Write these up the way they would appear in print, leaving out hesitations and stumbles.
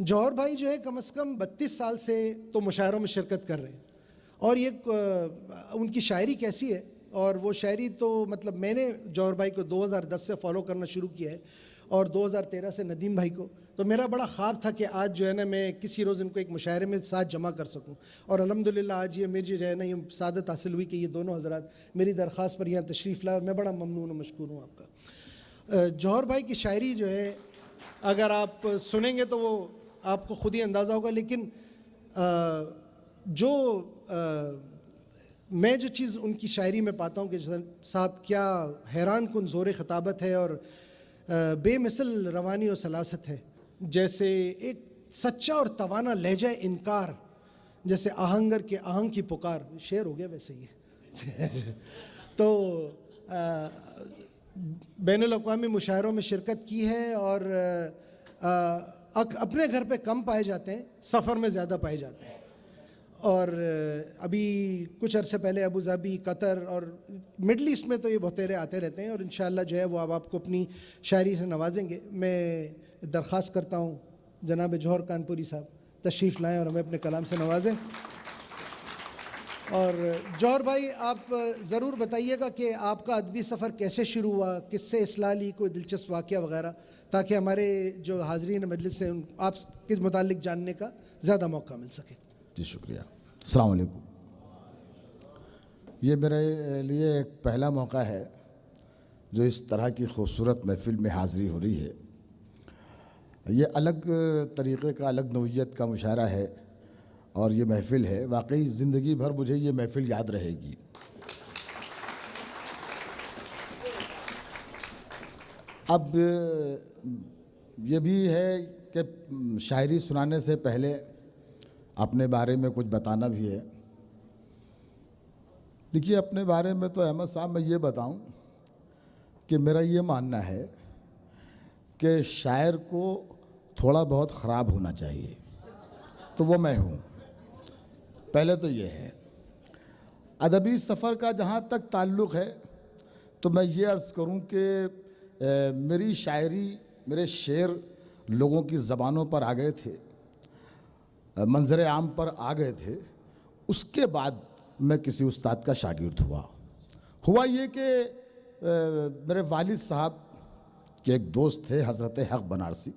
जौहर भाई जो है कम से कम 32 साल से तो मुशायरों में शिरकत कर रहे हैं और ये उनकी शायरी कैसी है और वो शायरी तो मतलब मैंने जौहर भाई को 2010 से फॉलो करना शुरू किया है और 2013 से नदीम भाई को। तो मेरा बड़ा ख्वाब था कि आज जो है ना मैं किसी रोज़ इनको एक मुशायरे में साथ जमा कर सकूं और अल्हम्दुलिल्लाह आज ये मेरी जो है ना ये सादत हासिल हुई कि ये दोनों हज़रात मेरी दरख्वास्त पर यहाँ तशरीफ़ लाए और मैं बड़ा ममनून और मशकूर हूँ आपका। जौहर भाई की शायरी जो है अगर आप सुनेंगे तो वो आपको खुद ही अंदाज़ा होगा, लेकिन मैं जो चीज़ उनकी शायरी में पाता हूँ कि साहब क्या हैरान कुन ज़ोर ख़ताबत है और बेमिसल रवानी और सलासत है, जैसे एक सच्चा और तवाना लहजा इनकार, जैसे आहंगर के आहंग की पुकार। शेर हो गया वैसे ही तो बैनुल अक़वामी मुशायरों में शिरकत की है और अपने घर पे कम पाए जाते हैं, सफ़र में ज़्यादा पाए जाते हैं। और अभी कुछ अरसे पहले अबू धाबी, कतर और मिडल ईस्ट में तो ये बहुतेरे आते रहते हैं और इंशाअल्लाह जो है वो अब आपको अपनी शायरी से नवाजेंगे। मैं दरख्वास्त करता हूँ जनाब जौहर कानपुरी साहब तशरीफ़ लाएँ और हमें अपने कलाम से नवाजें। और जौहर भाई आप ज़रूर बताइएगा कि आपका अदबी सफ़र कैसे शुरू हुआ, किससे इस्लाह ली, कोई दिलचस्प वाक़या वगैरह, ताकि हमारे जो हाज़रीन मजलिस से आपके मुतालिक जानने का ज़्यादा मौका मिल सके। जी शुक्रिया। अस्सलाम वालेकुम। ये मेरे लिए एक पहला मौका है जो इस तरह की खूबसूरत महफ़िल में हाज़िरी हो रही है। ये अलग तरीक़े का, अलग नौइयत का मुशायरा है और ये महफ़िल है, वाकई ज़िंदगी भर मुझे ये महफ़िल याद रहेगी। अब ये भी है कि शायरी सुनाने से पहले अपने बारे में कुछ बताना भी है। देखिए, अपने बारे में तो अहमद साहब मैं ये बताऊं कि मेरा ये मानना है कि शायर को थोड़ा बहुत ख़राब होना चाहिए, तो वो मैं हूँ। पहले तो ये है। अदबी सफ़र का जहाँ तक ताल्लुक़ है तो मैं ये अर्ज़ करूँ कि मेरी शायरी, मेरे शेर लोगों की ज़बानों पर आ गए थे, मंज़र आम पर आ गए थे। उसके बाद मैं किसी उस्ताद का शागिर्द हुआ ये कि मेरे वालिद साहब के एक दोस्त थे हज़रत हक़ बनारसी,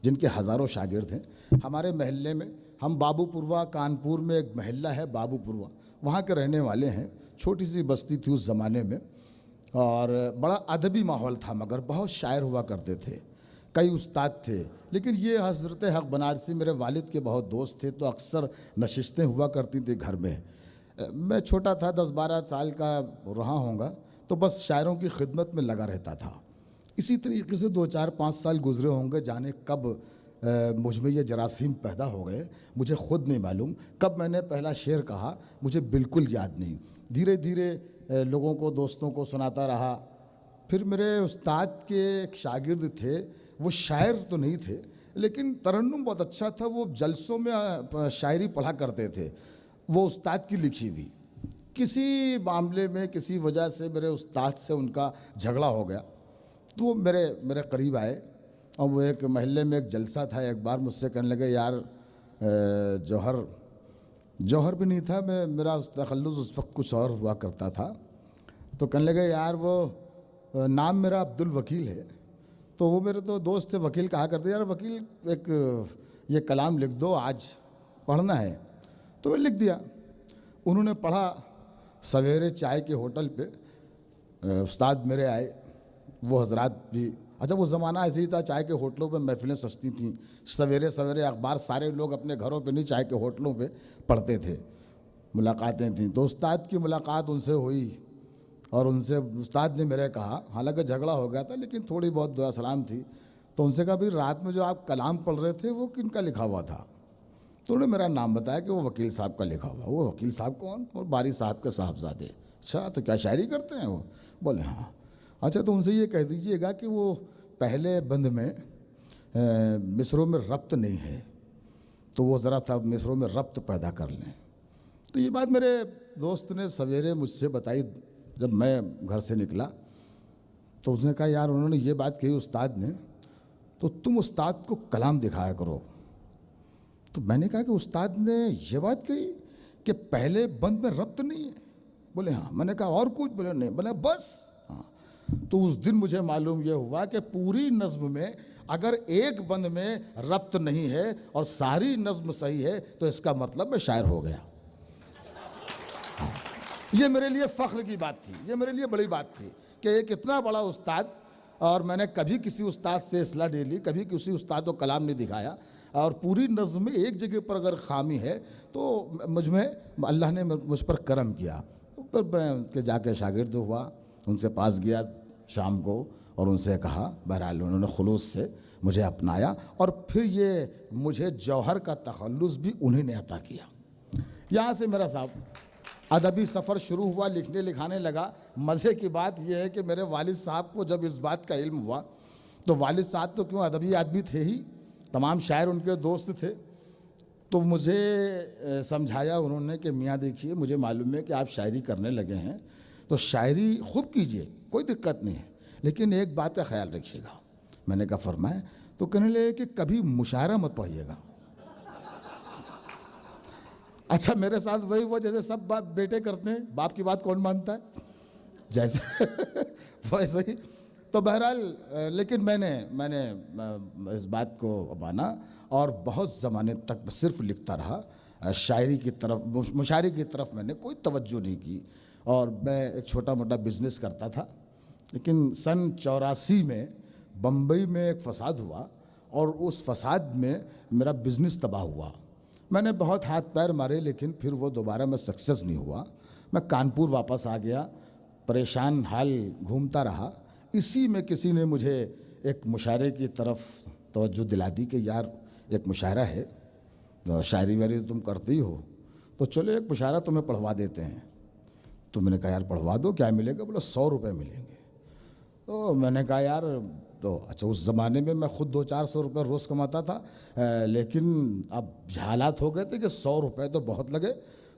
जिनके हज़ारों शागिर्द हैं। हमारे महल्ले में, हम बाबूपुरवा, कानपुर में एक महल्ला है बाबूपुरवा, वहाँ के रहने वाले हैं। छोटी सी बस्ती थी उस ज़माने में और बड़ा अदबी माहौल था, मगर बहुत शायर हुआ करते थे, कई उस्ताद थे। लेकिन ये हज़रत हक़ बनारसी मेरे वालिद के बहुत दोस्त थे, तो अक्सर नशिस्तें हुआ करती थी घर में। मैं छोटा था, 10-12 साल का रहा होऊंगा, तो बस शायरों की खिदमत में लगा रहता था। इसी तरीके से 2-4-5 साल गुजरे होंगे, जाने कब मुझ में ये जरासीम पैदा हो गए, मुझे ख़ुद नहीं मालूम। कब मैंने पहला शेर कहा मुझे बिल्कुल याद नहीं। धीरे धीरे लोगों को, दोस्तों को सुनाता रहा। फिर मेरे उस्ताद के एक शागिर्द थे, वो शायर तो नहीं थे लेकिन तरन्नुम बहुत अच्छा था। वो जलसों में शायरी पढ़ा करते थे, वो उस्ताद की लिखी हुई। किसी मामले में, किसी वजह से मेरे उस्ताद से उनका झगड़ा हो गया, तो वो मेरे करीब आए और वो एक महल्ले में एक जलसा था। एक बार मुझसे कहने लगे, यार जौहर भी नहीं था मैं, मेरा तखल्लुस उस वक्त कुछ और हुआ करता था। तो कहने लगे, यार वो नाम मेरा अब्दुल वकील है। तो वो मेरे तो दोस्त थे, वकील कहा करते, यार वकील एक ये कलाम लिख दो, आज पढ़ना है। तो मैं लिख दिया। उन्होंने पढ़ा। सवेरे चाय के होटल पे उस्ताद मेरे आए, वो हजरात भी, अच्छा वो ज़माना ऐसे ही था, चाय के होटलों पे महफिलें सजती थीं। सवेरे सवेरे अखबार सारे लोग अपने घरों पे नहीं, चाय के होटलों पे पढ़ते थे, मुलाकातें थीं। तो उस्ताद की मुलाकात उनसे हुई और उनसे उस्ताद ने मेरे कहा, हालांकि झगड़ा हो गया था लेकिन थोड़ी बहुत दुआ सलाम थी, तो उनसे कहा, भाई रात में जो आप कलाम पढ़ रहे थे वो किनका लिखा हुआ था? तो उन्होंने मेरा नाम बताया कि वो वकील साहब का लिखा हुआ। वो वकील साहब कौन? और बारी साहब के साहबजादे। अच्छा, तो क्या शायरी करते हैं वो? बोले हाँ। अच्छा, तो उनसे ये कह दीजिएगा कि वो पहले बंद में मिसरों में रब्त नहीं है, तो वो ज़रा था मिसरों में रब्त पैदा कर लें। तो ये बात मेरे दोस्त ने सवेरे मुझसे बताई जब मैं घर से निकला। तो उसने कहा, यार उन्होंने ये बात कही उस्ताद ने, तो तुम उस्ताद को कलाम दिखाया करो। तो मैंने कहा कि उस्ताद ने ये बात कही कि पहले बंद में रब्त नहीं है? बोले हाँ। मैंने कहा और कुछ? बोले नहीं। बोले बस। हाँ। तो उस दिन मुझे मालूम यह हुआ कि पूरी नज्म में अगर एक बंद में रब्त नहीं है और सारी नज्म सही है तो इसका मतलब मैं शायर हो गया। हाँ। ये मेरे लिए फ़ख्र की बात थी, ये मेरे लिए बड़ी बात थी कि एक इतना बड़ा उस्ताद, और मैंने कभी किसी उस्ताद से इस्लाह नहीं ली, कभी किसी उस्ताद को कलाम नहीं दिखाया, और पूरी नज़्म में एक जगह पर अगर खामी है तो मुझ में अल्लाह ने मुझ पर करम किया। तो मैं उनके जाके शागिर्द हुआ, उनसे पास गया शाम को और उनसे कहा। बहरहाल उन्होंने खुलूस से मुझे अपनाया और फिर ये मुझे जौहर का तखल्लुस भी उन्हीं ने अता किया। यहाँ से मेरा साहब अदबी सफ़र शुरू हुआ, लिखने लिखाने लगा। मज़े की बात यह है कि मेरे वालिद साहब को जब इस बात का इल्म हुआ तो वालिद साहब तो क्यों अदबी आदमी थे ही, तमाम शायर उनके दोस्त थे। तो मुझे समझाया उन्होंने कि मियाँ देखिए, मुझे मालूम है कि आप शायरी करने लगे हैं तो शायरी खूब कीजिए, कोई दिक्कत नहीं है, लेकिन एक बात का ख्याल रखिएगा। मैंने कहा फरमाएं। तो कहने लगे कि कभी मुशायरा मत पढ़िएगा। अच्छा, मेरे साथ वही वो जैसे सब बाप बेटे करते हैं, बाप की बात कौन मानता है, जैसे वैसे ही। तो बहरहाल लेकिन मैंने इस बात को माना और बहुत ज़माने तक सिर्फ लिखता रहा। शायरी की तरफ, मुशायरे की तरफ मैंने कोई तवज्जो नहीं की। और मैं एक छोटा मोटा बिज़नेस करता था, लेकिन सन 84 में बम्बई में एक फ़साद हुआ और उस फ़साद में मेरा बिज़नेस तबाह हुआ। मैंने बहुत हाथ पैर मारे लेकिन फिर वो दोबारा मैं सक्सेस नहीं हुआ। मैं कानपुर वापस आ गया, परेशान हाल घूमता रहा। इसी में किसी ने मुझे एक मुशायरे की तरफ तवज्जो दिला दी कि यार एक मुशायरा है, तो शायरी वायरी तुम करते ही हो, तो चलो एक मुशायरा तुम्हें पढ़वा देते हैं। तो मैंने कहा यार पढ़वा दो, क्या मिलेगा? बोला 100 रुपये मिलेंगे। तो मैंने कहा यार, तो अच्छा उस ज़माने में मैं खुद 200-400 रुपये रोज़ कमाता था, लेकिन अब हालात हो गए थे कि 100 रुपये तो बहुत लगे।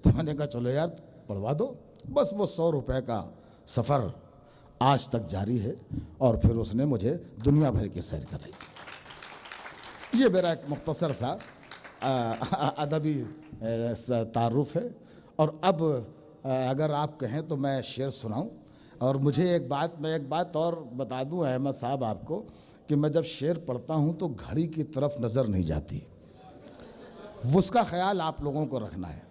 तो मैंने कहा चलो यार पढ़वा दो। बस वो 100 रुपये का सफ़र आज तक जारी है और फिर उसने मुझे दुनिया भर की सैर कराई। ये मेरा एक मुख्तसर सा अदबी तारुफ है। और अब अगर आप कहें तो मैं शेर सुनाऊं। और मुझे एक बात और बता दूं अहमद साहब आपको कि मैं जब शेर पढ़ता हूं तो घड़ी की तरफ नज़र नहीं जाती, उसका ख्याल आप लोगों को रखना है।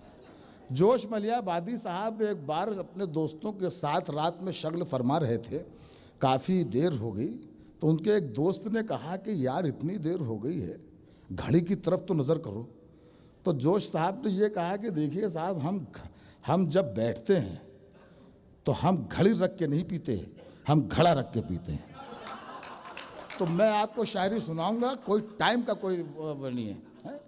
जोश मलियाबादी साहब एक बार अपने दोस्तों के साथ रात में शगल फरमा रहे थे, काफ़ी देर हो गई, तो उनके एक दोस्त ने कहा कि यार इतनी देर हो गई है, घड़ी की तरफ तो नज़र करो। तो जोश साहब ने ये कहा कि देखिए साहब, हम जब बैठते हैं तो हम घड़ी रख के नहीं पीते, हम घड़ा रख के पीते हैं। तो मैं आपको शायरी सुनाऊंगा, कोई टाइम का कोई वो नहीं है।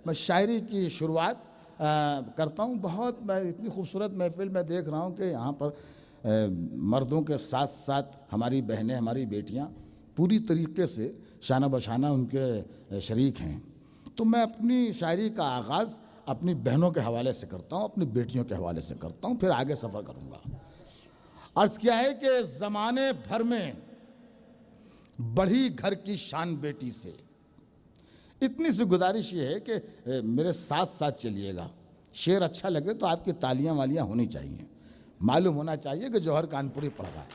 मैं शायरी की शुरुआत करता हूँ। बहुत मैं इतनी खूबसूरत महफिल में देख रहा हूँ कि यहाँ पर मर्दों के साथ साथ हमारी बहनें, हमारी बेटियाँ पूरी तरीके से शाना बशाना उनके शरीक हैं। तो मैं अपनी शायरी का आगाज़ अपनी बहनों के हवाले से करता हूँ, अपनी बेटियों के हवाले से करता हूँ, फिर आगे सफ़र करूँगा। अर्ज़ किया है कि ज़माने भर में बढ़ी घर की शान बेटी से। इतनी सी गुजारिश ये है कि मेरे साथ साथ चलिएगा। शेर अच्छा लगे तो आपकी तालियां वालियां होनी चाहिए, मालूम होना चाहिए कि जौहर कानपुरी पढ़ रहा है।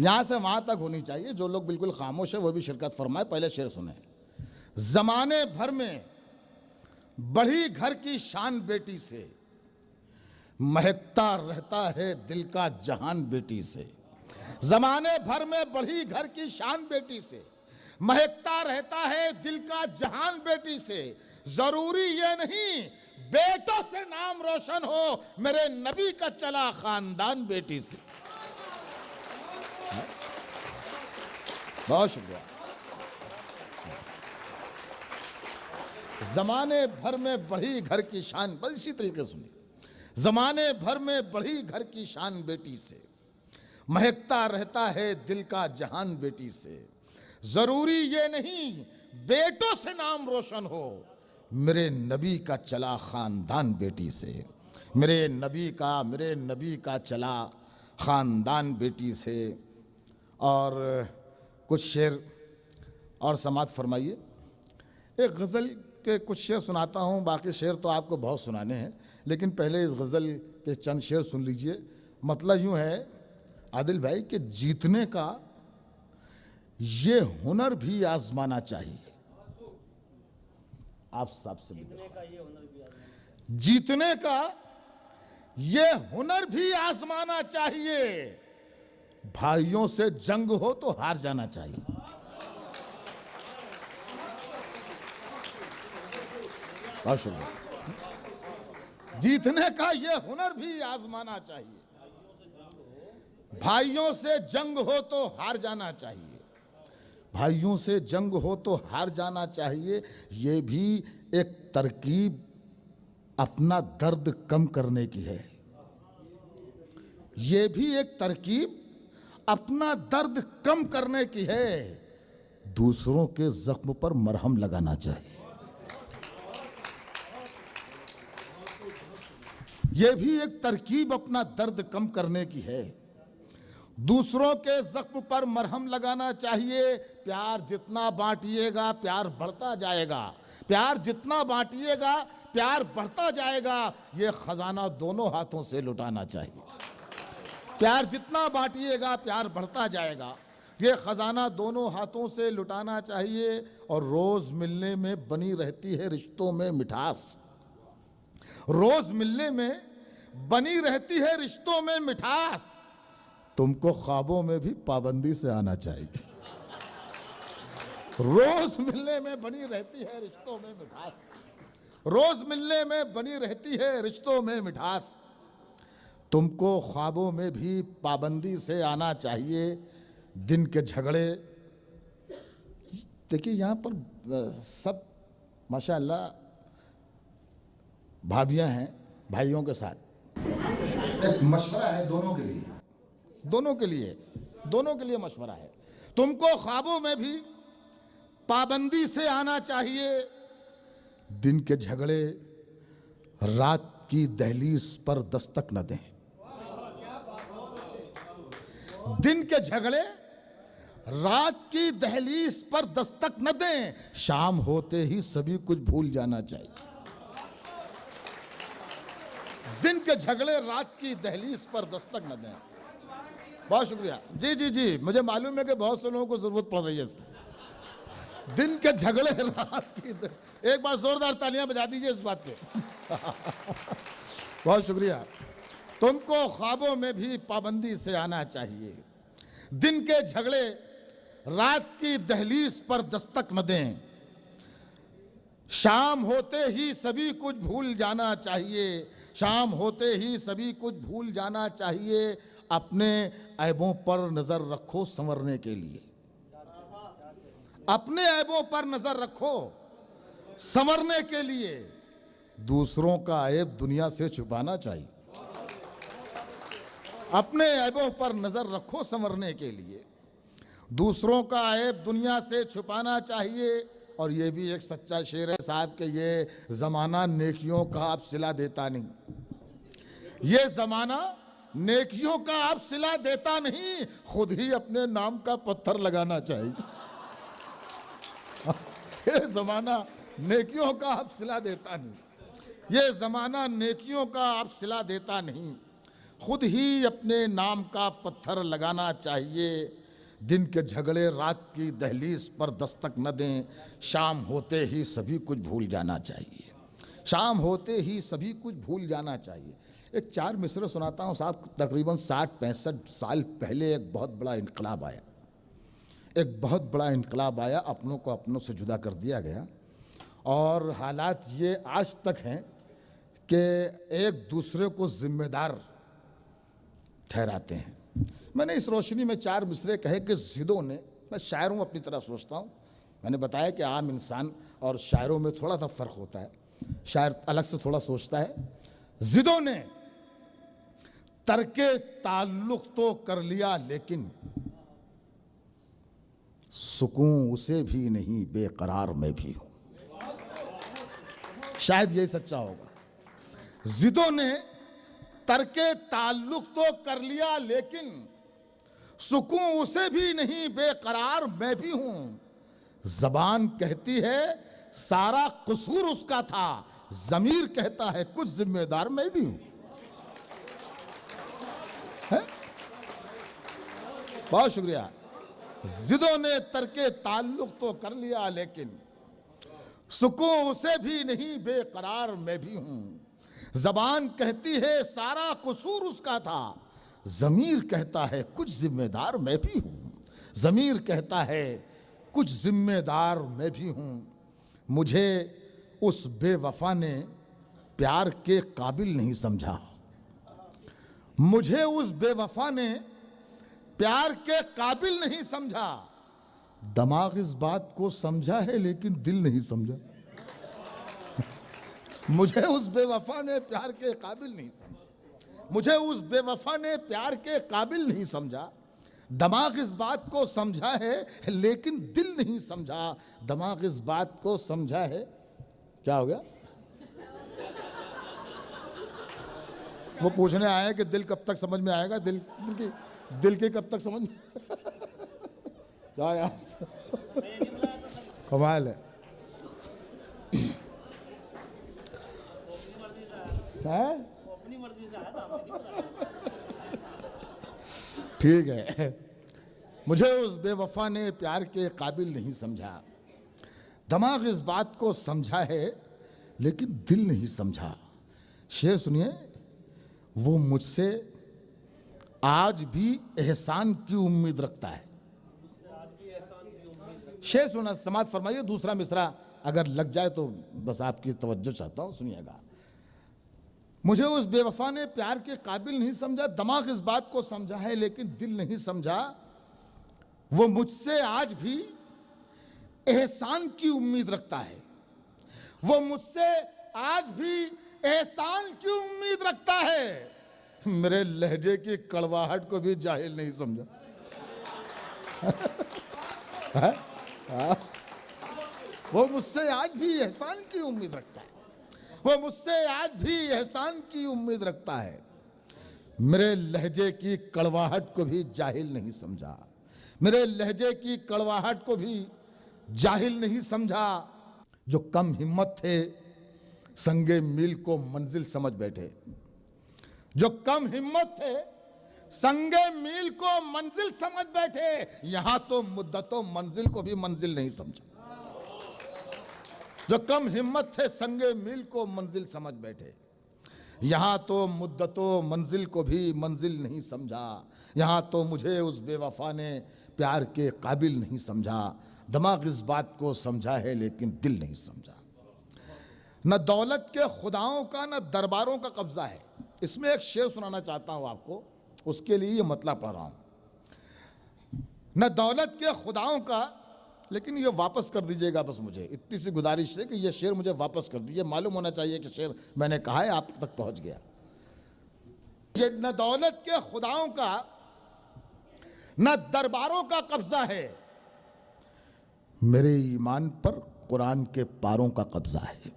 यहाँ से वहाँ तक होनी चाहिए। जो लोग बिल्कुल खामोश है वो भी शिरकत फरमाए। पहले शेर सुने। ज़माने भर में बढ़ी घर की शान बेटी से, महकता रहता है दिल का जहान बेटी से। ज़माने भर में बढ़ी घर की शान बेटी से, महकता रहता है दिल का जहान बेटी से। जरूरी ये नहीं बेटों से नाम रोशन हो, मेरे नबी का चला खानदान बेटी से। बहुत शुक्रिया। ज़माने भर में बढ़ी घर की शान, बस इसी तरीके सुनिए। ज़माने भर में बढ़ी घर की शान बेटी से, महकता रहता है दिल का जहान बेटी से। जरूरी ये नहीं बेटों से नाम रोशन हो, मेरे नबी का चला खानदान बेटी से। मेरे नबी का चला खानदान बेटी से। और कुछ शेर और समात फरमाइए। एक गज़ल के कुछ शेर सुनाता हूँ, बाकी शेर तो आपको बहुत सुनाने हैं, लेकिन पहले इस गज़ल के चंद शेर सुन लीजिए। मतलब यूँ है आदिल भाई कि जीतने का ये हुनर भी आजमाना चाहिए। आप सबसे जीतने का ये हुनर भी आजमाना चाहिए, भाइयों से जंग हो तो हार जाना चाहिए। बहुत शुक्रिया। जीतने का ये हुनर भी आजमाना चाहिए, भाइयों से जंग हो तो हार जाना चाहिए। भाइयों से जंग हो तो हार जाना चाहिए, ये भी एक तरकीब अपना दर्द कम करने की है। ये भी एक तरकीब अपना दर्द कम करने की है, दूसरों के जख्म पर मरहम लगाना चाहिए। ये भी एक तरकीब अपना दर्द कम करने की है, दूसरों के जख्म पर मरहम लगाना चाहिए। प्यार जितना बांटिएगा प्यार बढ़ता जाएगा, प्यार जितना बांटिएगा प्यार बढ़ता जाएगा, ये खजाना दोनों हाथों से लुटाना चाहिए। प्यार जितना बांटिएगा प्यार बढ़ता जाएगा, ये खजाना दोनों हाथों से लुटाना चाहिए। और रोज मिलने में बनी रहती है रिश्तों में मिठास, रोज मिलने में बनी रहती है रिश्तों में मिठास, तुमको ख्वाबों में भी पाबंदी से आना चाहिए। रोज मिलने में बनी रहती है रिश्तों में मिठास, रोज मिलने में बनी रहती है रिश्तों में मिठास, तुमको ख्वाबों में भी पाबंदी से आना चाहिए। दिन के झगड़े, देखिए यहाँ पर सब माशाअल्लाह भाभियाँ हैं, भाइयों के साथ एक मशवरा है दोनों के लिए, दोनों के लिए, दोनों के लिए मशवरा है। तुमको ख्वाबों में भी पाबंदी से आना चाहिए। दिन के झगड़े रात की दहलीज पर दस्तक न दें, दिन के झगड़े रात की दहलीज पर दस्तक न दें, शाम होते ही सभी कुछ भूल जाना चाहिए। दिन के झगड़े रात की दहलीज पर दस्तक न दें। बहुत शुक्रिया। जी जी जी, मुझे मालूम है कि बहुत से लोगों को जरूरत पड़ रही है इसकी। दिन के झगड़े रात की एक बार जोरदार तालियां बजा दीजिए इस बात पे। बहुत शुक्रिया। तुमको ख्वाबों में भी पाबंदी से आना चाहिए। दिन के झगड़े रात की दहलीज पर दस्तक न दें, शाम होते ही सभी कुछ भूल जाना चाहिए। शाम होते ही सभी कुछ भूल जाना चाहिए। अपने ऐबों पर नजर रखो संवरने के लिए, अपने ऐबों पर नजर रखो संवरने के लिए। दूसरों का ऐब दुनिया से छुपाना चाहिए। अपने ऐबों पर नजर रखो संवरने के लिए, दूसरों का ऐब दुनिया से छुपाना चाहिए। और ये भी एक सच्चा शेर है साहब कि ये जमाना नेकियों का आप सिला देता नहीं, ये जमाना नेकियों का आप सिला देता नहीं, खुद ही अपने नाम का पत्थर लगाना चाहिए। ये जमाना नेकियों का आप सिला देता नहीं, ये जमाना नेकियों का आप सिला देता नहीं, खुद ही अपने नाम का पत्थर लगाना चाहिए। दिन के झगड़े रात की दहलीज पर दस्तक न दें, शाम होते ही सभी कुछ भूल जाना चाहिए। शाम होते ही सभी कुछ भूल जाना चाहिए। एक चार मिसरे सुनाता हूँ साहब। तकरीबन 60-65 साल पहले एक बहुत बड़ा इनकलाब आया, एक बहुत बड़ा इनकलाब आया, अपनों को अपनों से जुदा कर दिया गया। और हालात ये आज तक हैं कि एक दूसरे को जिम्मेदार ठहराते हैं। मैंने इस रोशनी में चार मिसरे कहे कि जिदों ने, मैं शायर हूँ अपनी तरह सोचता हूँ, मैंने बताया कि आम इंसान और शायरों में थोड़ा सा फ़र्क होता है, शायर अलग से थोड़ा सोचता है। जिदों ने तरके ताल्लुक तो कर लिया, लेकिन सुकून उसे भी नहीं, बेकरार मैं भी हूं। शायद यही सच्चा होगा। जिदों ने तरके ताल्लुक तो कर लिया, लेकिन सुकून उसे भी नहीं, बेकरार मैं भी हूं। जबान कहती है सारा कसूर उसका था, ज़मीर कहता है कुछ जिम्मेदार मैं भी हूं। बहुत शुक्रिया। जिदों ने तरके ताल्लुक तो कर लिया, लेकिन सुकून उसे भी नहीं, बेकरार मैं भी हूं। जबान कहती है सारा कसूर उसका था, ज़मीर कहता है कुछ जिम्मेदार मैं भी हूं। ज़मीर कहता है कुछ जिम्मेदार मैं भी हूं। मुझे उस बेवफा ने प्यार के काबिल नहीं समझा। मुझे उस बेवफा ने प्यार के काबिल नहीं समझा। दिमाग इस बात को समझा है लेकिन दिल नहीं समझा। मुझे उस बेवफा ने प्यार के काबिल नहीं समझा। मुझे उस बेवफा ने प्यार के काबिल नहीं समझा। दिमाग इस बात को समझा है लेकिन दिल नहीं समझा। दिमाग इस बात को समझा है। क्या हो गया? वो पूछने आए कि दिल कब तक समझ में आएगा? दिल के कब तक समझ में क्या यार, कमाल है। ठीक है। मुझे उस बेवफा ने प्यार के काबिल नहीं समझा। दिमाग इस बात को समझा है लेकिन दिल नहीं समझा। शेर सुनिए। वो मुझसे आज भी एहसान की उम्मीद रखता है। शेर सुना, समाज फरमाइए। दूसरा मिसरा अगर लग जाए तो बस आपकी तवज्जो चाहता हूं, सुनिएगा। मुझे उस बेवफा ने प्यार के काबिल नहीं समझा। दिमाग इस बात को समझा है लेकिन दिल नहीं समझा। वो मुझसे आज भी एहसान की उम्मीद रखता है। वो मुझसे आज भी एहसान की उम्मीद रखता है। मेरे लहजे की कड़वाहट को भी जाहिल नहीं समझा। वो मुझसे आज भी एहसान की उम्मीद रखता है। वो मुझसे आज भी एहसान की उम्मीद रखता है। मेरे लहजे की कड़वाहट को भी जाहिल नहीं समझा। मेरे लहजे की कड़वाहट को भी जाहिल नहीं समझा। जो कम हिम्मत थे संगे मील को मंजिल समझ बैठे। जो कम हिम्मत थे संगे मील को मंजिल समझ बैठे। यहां तो मुद्दतों मंजिल को भी मंजिल नहीं समझा। जो कम हिम्मत थे संगे मील को मंजिल समझ बैठे। यहां तो मुद्दतों मंजिल को भी मंजिल नहीं समझा। यहां तो मुझे उस बेवफा ने प्यार के काबिल नहीं समझा। दिमाग इस बात को समझा है लेकिन दिल नहीं समझा। न दौलत के खुदाओं का न दरबारों का कब्जा है। इसमें एक शेर सुनाना चाहता हूं आपको, उसके लिए ये मतलब पढ़ रहा हूं। न दौलत के खुदाओं का, लेकिन ये वापस कर दीजिएगा बस, मुझे इतनी सी गुजारिश है कि ये शेर मुझे वापस कर दीजिए। मालूम होना चाहिए कि शेर मैंने कहा है आप तक पहुंच गया। ये न दौलत के खुदाओं का न दरबारों का कब्जा है, मेरे ईमान पर कुरान के पारों का कब्जा है।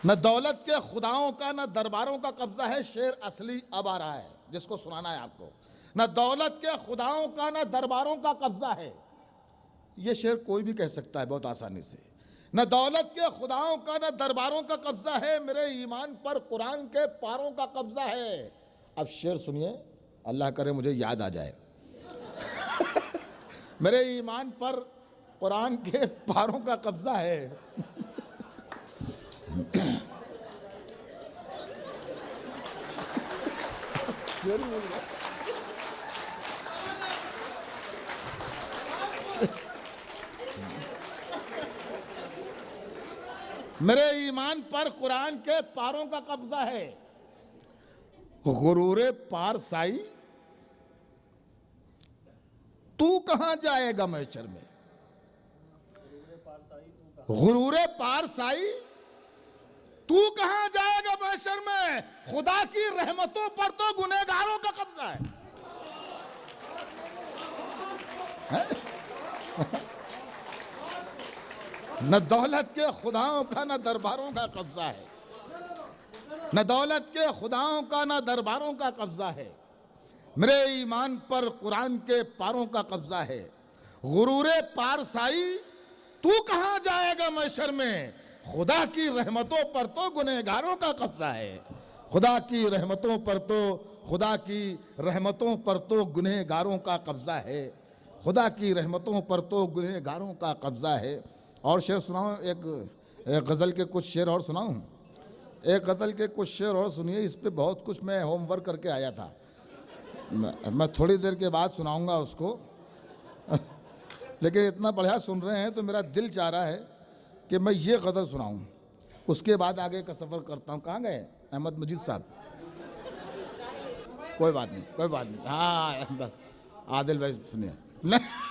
न दौलत के खुदाओं का न दरबारों का कब्जा है। शेर असली अब आ रहा है जिसको सुनाना है आपको। न दौलत के खुदाओं का न दरबारों का कब्जा है। यह शेर कोई भी कह सकता है बहुत आसानी से। न दौलत के खुदाओं का न दरबारों का कब्जा है, मेरे ईमान पर कुरान के पारों का कब्जा है। अब शेर सुनिए, अल्लाह करे मुझे याद आ जाए। मेरे ईमान पर कुरान के पारों का कब्जा है। मेरे ईमान पर कुरान के पारों का कब्जा है। गुरूरे पार साई तू कहां जाएगा महशर में। गुरूरे पार साई तू कहां जाएगा महशर में। खुदा की रहमतों पर तो गुनहगारों का कब्जा है। न दौलत के खुदाओं का न दरबारों का कब्जा है। न दौलत के खुदाओं का न दरबारों का कब्जा है, मेरे ईमान पर कुरान के पारों का कब्जा है। गुरूरे पारसाई तू कहां जाएगा महशर में, खुदा की रहमतों पर तो गुनहगारों का कब्जा है। खुदा की रहमतों पर तो, खुदा की रहमतों पर तो गुनहगारों का कब्जा है। खुदा की रहमतों पर तो गुनहगारों का कब्जा है। और शेर सुनाऊं, एक गज़ल के कुछ शेर और सुनाऊं। एक गज़ल के कुछ शेर और सुनिए, इस पे बहुत कुछ मैं होमवर्क करके आया था। मैं थोड़ी देर के बाद सुनाऊंगा उसको लेकिन इतना बढ़िया सुन रहे हैं तो मेरा दिल चाह रहा है कि मैं ये गज़ल सुनाऊं, उसके बाद आगे का सफ़र करता हूं। कहाँ गए अहमद मजीद साहब? कोई बात नहीं, कोई बात नहीं। हाँ बस आदिल भाई सुनिए।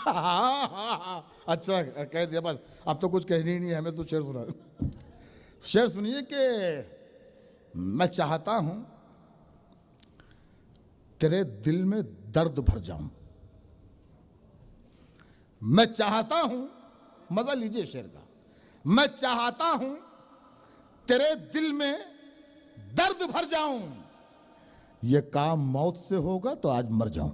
हाँ, अच्छा कह दिया, बस अब तो कुछ कहनी ही नहीं है हमें, तो शेर सुना। शेर सुनिए कि मैं चाहता हूं तेरे दिल में दर्द भर जाऊं। मैं चाहता हूं, मजा लीजिए शेर का, मैं चाहता हूं तेरे दिल में दर्द भर जाऊं। ये काम मौत से होगा तो आज मर जाऊं।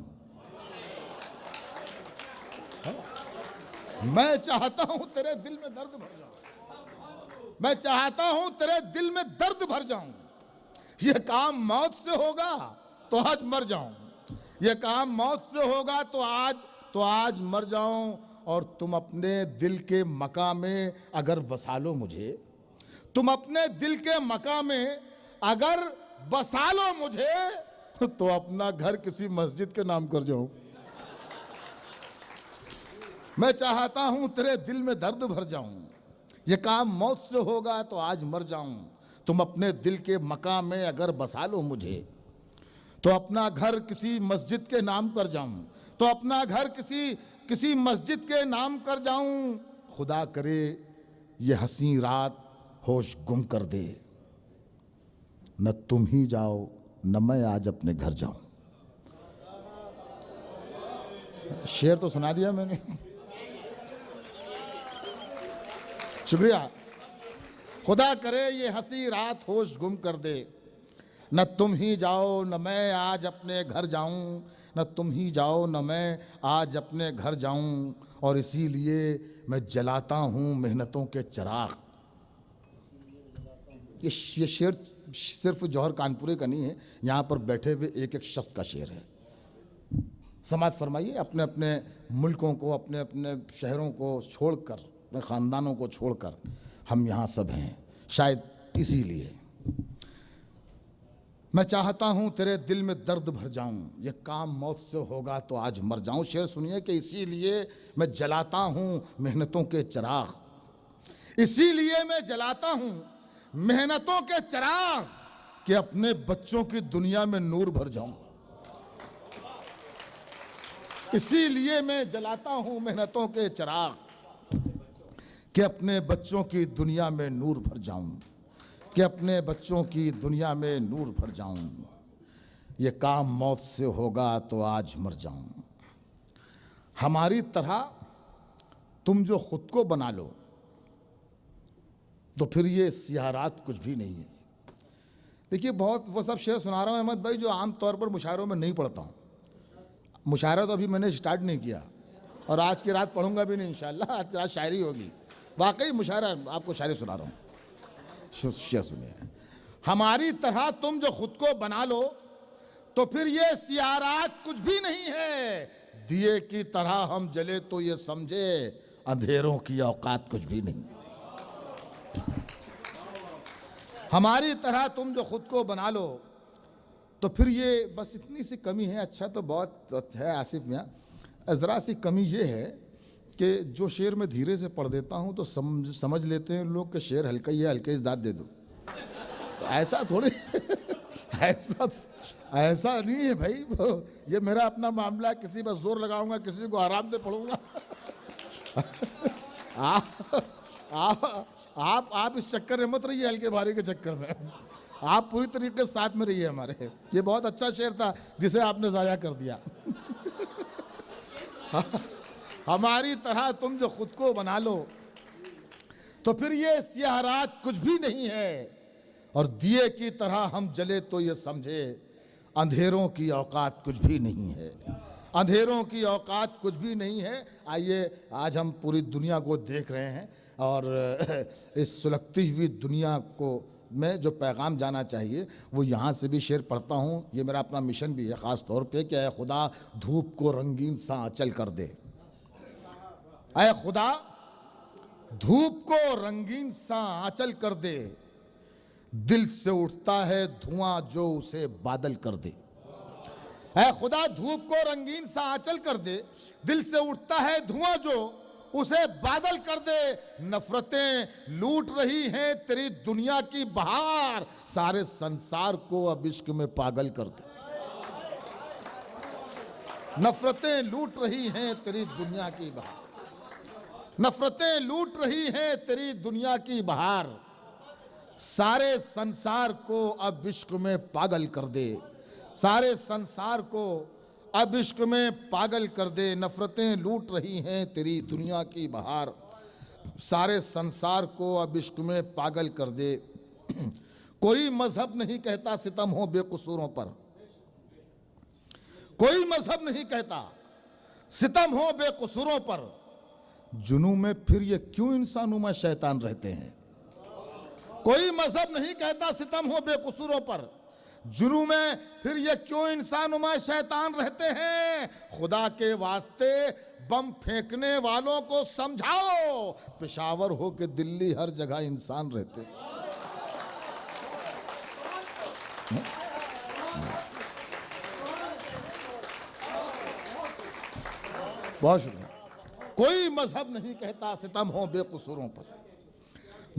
मैं चाहता हूं तेरे दिल में दर्द भर जाऊं। मैं चाहता हूं तेरे दिल में दर्द भर जाऊं। ये काम मौत से होगा तो आज मर जाऊं। ये काम मौत से होगा तो आज मर जाऊं। और तुम अपने दिल के मकाम में अगर बसा लो मुझे, तुम अपने दिल के मकाम में अगर बसा लो मुझे, तो अपना घर किसी मस्जिद के नाम कर जाऊं। मैं चाहता हूं तेरे दिल में दर्द भर जाऊं। ये काम मौत से होगा तो आज मर जाऊं। तुम अपने दिल के मकाम में अगर बसा लो मुझे, तो अपना घर किसी मस्जिद के नाम कर जाऊं। तो अपना घर किसी मस्जिद के नाम कर जाऊं। खुदा करे ये हंसी रात होश गुम कर दे, न तुम ही जाओ न मैं आज अपने घर जाऊं। शेर तो सुना दिया मैंने, शुक्रिया। खुदा करे ये हंसी रात होश गुम कर दे, न तुम ही जाओ न मैं आज अपने घर जाऊं। न तुम ही जाओ न मैं आज अपने घर जाऊं। और इसीलिए मैं जलाता हूं मेहनतों के चिराग। ये शेर सिर्फ जौहर कानपुरे का नहीं है, यहाँ पर बैठे हुए एक एक शख्स का शेर है। समाज फरमाइए, अपने अपने मुल्कों को, अपने अपने शहरों को छोड़कर, अपने ख़ानदानों को छोड़कर हम यहाँ सब हैं। शायद इसीलिए मैं चाहता हूँ तेरे दिल में दर्द भर जाऊँ। ये काम मौत से होगा तो आज मर जाऊँ। शेर सुनिए कि इसीलिए मैं जलाता हूँ मेहनतों के चिराग। इसीलिए मैं जलाता हूँ मेहनतों के चिराग, कि अपने बच्चों की दुनिया में नूर भर जाऊँ। इसीलिए मैं जलाता हूँ मेहनतों के चिराग, कि अपने बच्चों की दुनिया में नूर भर जाऊँ। कि अपने बच्चों की दुनिया में नूर भर जाऊं। ये काम मौत से होगा तो आज मर जाऊं। हमारी तरह तुम जो खुद को बना लो, तो फिर ये सियाह रात कुछ भी नहीं है। देखिए, बहुत वो सब शेर सुना रहा हूं अहमद भाई जो आम तौर पर मुशायरों में नहीं पढ़ता हूं। मुशायरा तो अभी मैंने स्टार्ट नहीं किया, और आज की रात पढ़ूंगा भी नहीं इंशाल्लाह। आज की रात शायरी होगी, वाकई मुशायरा, आपको शायरी सुना रहा हूं। शेर सुनिए, हमारी तरह तुम जो खुद को बना लो, तो फिर ये सियारात कुछ भी नहीं है। दिए की तरह हम जले तो ये समझे, अंधेरों की औकात कुछ भी नहीं। हमारी तरह तुम जो खुद को बना लो, तो फिर ये बस इतनी सी कमी है। अच्छा तो बहुत अच्छा है आसिफ मियाँ, ज़रा सी कमी ये है कि जो शेर मैं धीरे से पढ़ देता हूँ तो समझ लेते हैं लोग कि शेर हल्का ही है, हल्के ही दाद दे दो। तो ऐसा थोड़ी ऐसा नहीं है भाई। ये मेरा अपना मामला है, किसी पर जोर लगाऊंगा, किसी को आराम से पढ़ूंगा। आप इस चक्कर में मत रहिए, हल्के भारी के चक्कर में। आप पूरी तरीके से साथ में रहिए हमारे। ये बहुत अच्छा शेर था जिसे आपने ज़ाया कर दिया। हमारी तरह तुम जो खुद को बना लो, तो फिर ये सियाह रात कुछ भी नहीं है। और दिए की तरह हम जले तो ये समझे, अंधेरों की औकात कुछ भी नहीं है। अंधेरों की औकात कुछ भी नहीं है। आइए आज हम पूरी दुनिया को देख रहे हैं और इस सुलगती हुई दुनिया को में जो पैगाम जाना चाहिए वो यहाँ से भी शेर पढ़ता हूँ। ये मेरा अपना मिशन भी है ख़ास तौर पे कि ऐ खुदा धूप को रंगीन सा आंचल कर दे। ऐ खुदा धूप को रंगीन सा आंचल कर दे, दिल से उठता है धुआं जो उसे बादल कर दे। ऐ खुदा धूप को रंगीन सा आंचल कर दे, दिल से उठता है धुआं जो उसे बादल कर दे। नफरतें लूट रही हैं तेरी दुनिया की बहार, सारे संसार को अब इश्क में पागल कर दे। नफरतें लूट रही हैं तेरी दुनिया की बहार, नफरतें लूट रही हैं तेरी दुनिया की बहार, सारे संसार को अब इश्क में पागल कर दे। सारे संसार को अब इश्क में पागल कर दे। नफरतें लूट रही हैं तेरी दुनिया की बहार, सारे संसार को अब इश्क में पागल कर दे। कोई मजहब नहीं कहता सितम हो बेकसूरों पर, कोई मजहब नहीं कहता सितम हो बेकसूरों पर, जुनू में फिर ये क्यों इंसानुमा शैतान रहते हैं। कोई मजहब नहीं कहता सितम हो बेकसूरों पर, जुनू में फिर ये क्यों इंसानुमा शैतान रहते हैं। खुदा के वास्ते बम फेंकने वालों को समझाओ, पेशावर हो के दिल्ली हर जगह इंसान रहते हैं। बहुत शुक्रिया। कोई मजहब नहीं कहता सितम हो बेकसूरों पर,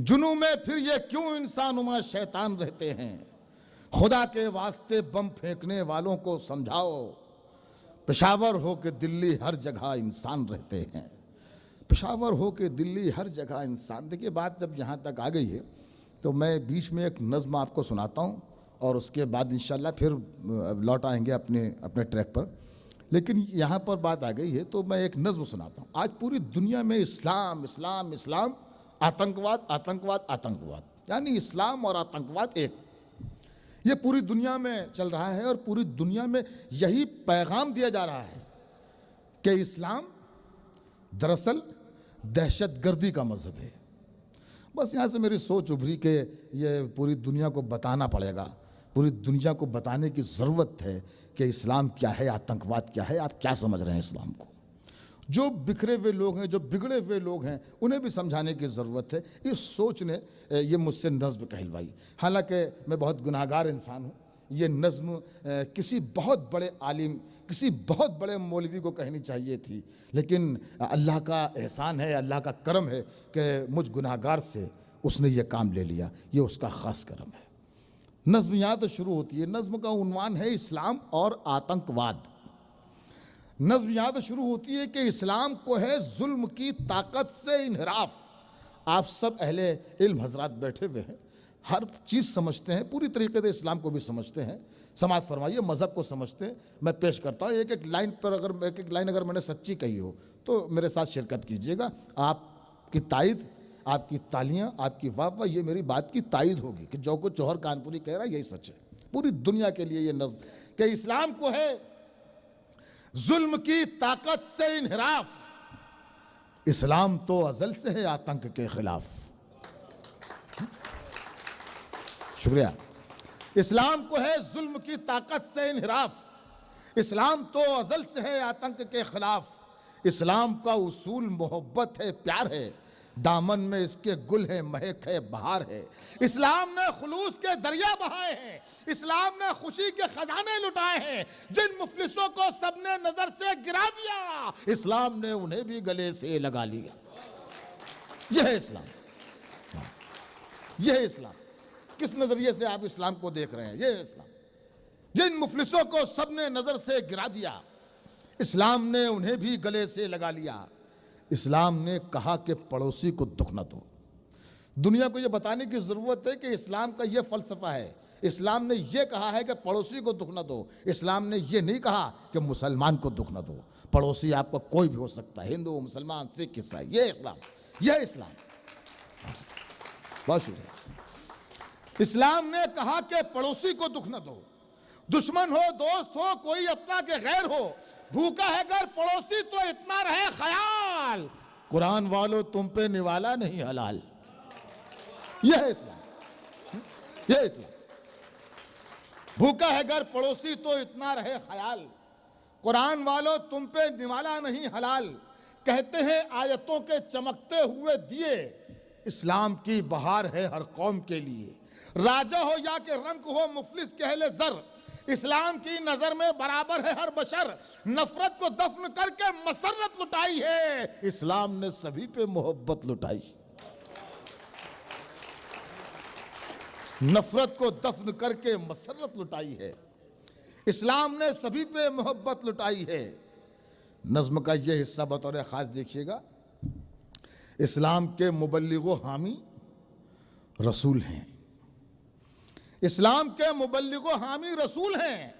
जुनू में फिर ये क्यों इंसानुमा शैतान रहते हैं। खुदा के वास्ते बम फेंकने वालों को समझाओ, पेशावर हो के दिल्ली हर जगह इंसान रहते हैं। पेशावर हो के दिल्ली हर जगह इंसान। देखिए बात जब यहाँ तक आ गई है तो मैं बीच में एक नज़्म आपको सुनाता हूँ और उसके बाद इंशाल्लाह फिर लौट आएंगे अपने अपने ट्रैक पर। लेकिन यहाँ पर बात आ गई है तो मैं एक नज़्म सुनाता हूँ। आज पूरी दुनिया में इस्लाम इस्लाम इस्लाम, आतंकवाद आतंकवाद आतंकवाद, यानी इस्लाम और आतंकवाद एक, ये पूरी दुनिया में चल रहा है और पूरी दुनिया में यही पैगाम दिया जा रहा है कि इस्लाम दरअसल दहशतगर्दी का मजहब है। बस यहाँ से मेरी सोच उभरी कि ये पूरी दुनिया को बताना पड़ेगा, पूरी दुनिया को बताने की ज़रूरत है कि इस्लाम क्या है, आतंकवाद क्या है, आप क्या समझ रहे हैं इस्लाम को। जो बिखरे हुए लोग हैं, जो बिगड़े हुए लोग हैं, उन्हें भी समझाने की ज़रूरत है। इस सोच ने ये मुझसे नज़्म कहलवाई। हालांकि मैं बहुत गुनाहगार इंसान हूँ। ये नज़्म किसी बहुत बड़े आलिम, किसी बहुत बड़े मौलवी को कहनी चाहिए थी, लेकिन अल्लाह का एहसान है, अल्लाह का करम है कि मुझ गुनाहगार से उसने ये काम ले लिया। ये उसका ख़ास करम है। नज़्म यहाँ तो शुरू होती है। नज़्म का उन्वान है इस्लाम और आतंकवाद। नज़्म याद शुरू होती है कि इस्लाम को है जुल्म की ताकत से इन्हिराफ। आप सब अहले इल्म हजरात बैठे हुए हैं, हर चीज़ समझते हैं, पूरी तरीके से इस्लाम को भी समझते हैं। समाज फरमाइए मज़हब को समझते हैं। मैं पेश करता हूँ एक एक लाइन पर, अगर एक एक लाइन अगर मैंने सच्ची कही हो तो मेरे साथ शिरकत कीजिएगा। आपकी तायद, आपकी तालियाँ, आपकी वाह वाह, ये मेरी बात की तायद होगी कि जो कुछ जौहर कानपुरी कह रहा है यही सच है। पूरी दुनिया के लिए ये नज़्म कि इस्लाम को है जुल्म की ताकत से इन्हिराफ, इस्लाम तो अजल से है आतंक के खिलाफ। शुक्रिया। इस्लाम को है जुल्म की ताकत से इन्हिराफ, इस्लाम तो अजल से है आतंक के खिलाफ। इस्लाम का उसूल मोहब्बत है, प्यार है, दामन में इसके गुल है, महक है, बहार है। इस्लाम ने खुलूस के दरिया बहाए हैं, इस्लाम ने खुशी के खजाने लुटाए हैं। जिन मुफलिसों को सबने नजर से गिरा दिया, इस्लाम ने उन्हें भी गले से लगा लिया। यह है इस्लाम, यह है इस्लाम। किस नजरिए से आप इस्लाम को देख रहे हैं? यह है इस्लाम। जिन मुफलिसों को सबने नजर से गिरा दिया, इस्लाम ने उन्हें भी गले से लगा लिया। इस्लाम ने कहा कि पड़ोसी को दुख न दो। दुनिया को यह बताने की ज़रूरत है कि इस्लाम का यह फ़लसफ़ा है। इस्लाम ने यह कहा है कि पड़ोसी को दुख न दो। इस्लाम ने यह नहीं कहा कि मुसलमान को दुख न दो। पड़ोसी आपका कोई भी हो सकता है, हिंदू, मुसलमान, सिख, ईसाई। यह इस्लाम, यह इस्लाम। बहुत शुक्रिया। इस्लाम ने कहा कि पड़ोसी को दुख न दो। दुश्मन हो दोस्त हो कोई अपना के गैर हो, भूखा है घर पड़ोसी तो इतना रहे ख्याल, कुरान वालों तुम पे निवाला नहीं हलाल। यह है इस्लाम, यह इस्लाम। भूखा है घर पड़ोसी तो इतना रहे ख्याल, कुरान वालों तुम पे निवाला नहीं हलाल। कहते हैं आयतों के चमकते हुए दिए, इस्लाम की बहार है हर कौम के लिए। राजा हो या कि रंक हो मुफलिस कहले जर, इस्लाम की नजर में बराबर है हर बशर। नफरत को दफन करके मसरत लुटाई है, इस्लाम ने सभी पे मोहब्बत लुटाई। नफरत को दफन करके मसरत लुटाई है, इस्लाम ने सभी पे मोहब्बत लुटाई है। नज्म का यह हिस्सा बतौर खास देखिएगा। इस्लाम के मुबल्लिगो हामी रसूल हैं, इस्लाम के मुबल्लिगो हामी रसूल हैं।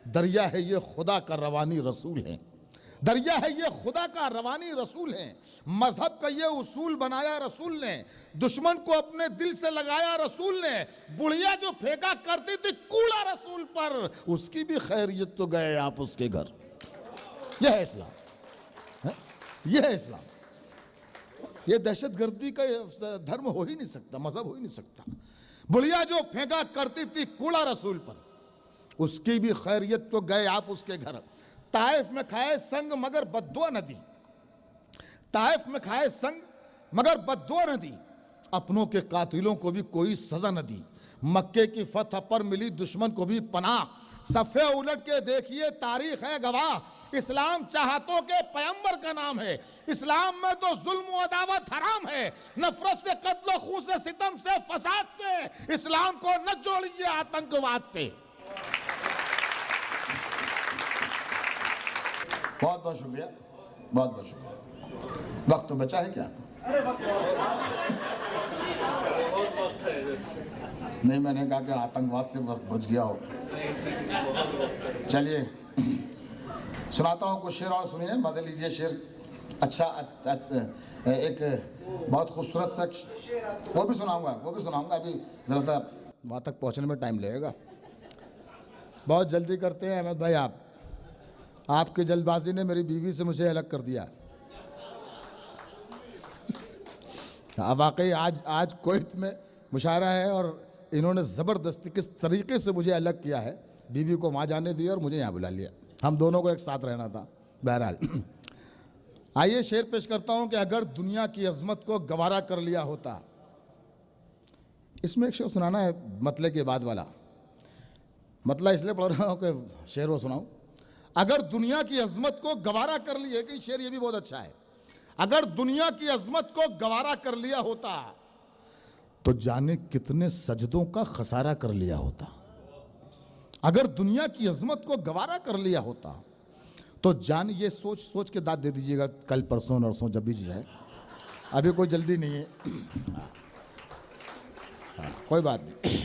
दरिया है ये खुदा का रवानी रसूल हैं, दरिया है ये खुदा का रवानी रसूल हैं। मजहब का ये उसूल बनाया रसूल ने, दुश्मन को अपने दिल से लगाया रसूल ने। बुढ़िया जो फेंका करती थी कूड़ा रसूल पर, उसकी भी खैरियत तो गए आप उसके घर। यह है इस्लाम, यह है इस्लाम। यह दहशतगर्दी का धर्म हो ही नहीं सकता, मजहब हो ही नहीं सकता। बुढ़िया जो फेंका करती थी कूड़ा रसूल पर, उसकी भी खैरियत तो गए आप उसके घर। ताइफ में खाए संग मगर बद्दुआ न दी, ताइफ में खाए संग मगर बद्दुआ न दी। अपनों के कातिलों को भी कोई सजा न दी, मक्के की फतह पर मिली दुश्मन को भी पनाह। सफ़े उलट के देखिए तारीख है गवाह, इस्लाम चाहतों के पैगंबर का नाम है। इस्लाम में तो जुल्म व अदावत हराम है, नफरत से कत्ल खून से सितम से फसाद से इस्लाम को न जोड़िए आतंकवाद से। बहुत बहुत शुक्रिया, बहुत बहुत शुक्रिया। वक्त तो बचा है क्या? अरे वक्त नहीं, मैंने कहा कि आतंकवाद से बच गया हो। चलिए सुनाता हूँ कुछ शेर और सुनिए, बदल लीजिए शेर। अच्छा एक बहुत खूबसूरत सा वो भी सुनाऊंगा, वो भी सुनाऊंगा। अभी ज़रा वहाँ तक पहुँचने में टाइम लगेगा, बहुत जल्दी करते हैं अहमद भाई। आपकी जल्दबाजी ने मेरी बीवी से मुझे अलग कर दिया। वाकई आज कुवैत में मुशायरा है और इन्होंने ज़बरदस्ती किस तरीके से मुझे अलग किया है। बीवी को वहाँ जाने दिया और मुझे यहाँ बुला लिया, हम दोनों को एक साथ रहना था। बहरहाल आइए शेर पेश करता हूँ कि अगर दुनिया की अजमत को गवारा कर लिया होता। इसमें एक शेर सुनाना है मतले के बाद वाला, मतला इसलिए पढ़ रहा हूँ कि शेर वो सुनाऊँ। अगर दुनिया की अजमत को गवारा कर लिया, कि शेर ये भी बहुत अच्छा है। अगर दुनिया की अजमत को गवारा कर लिया होता तो जाने कितने सजदों का खसारा कर लिया होता। अगर दुनिया की अजमत को गवारा कर लिया होता तो जाने, ये सोच सोच के दाद दे दीजिएगा कल परसों नरसों जब भी जाए, अभी कोई जल्दी नहीं है। कोई बात नहीं,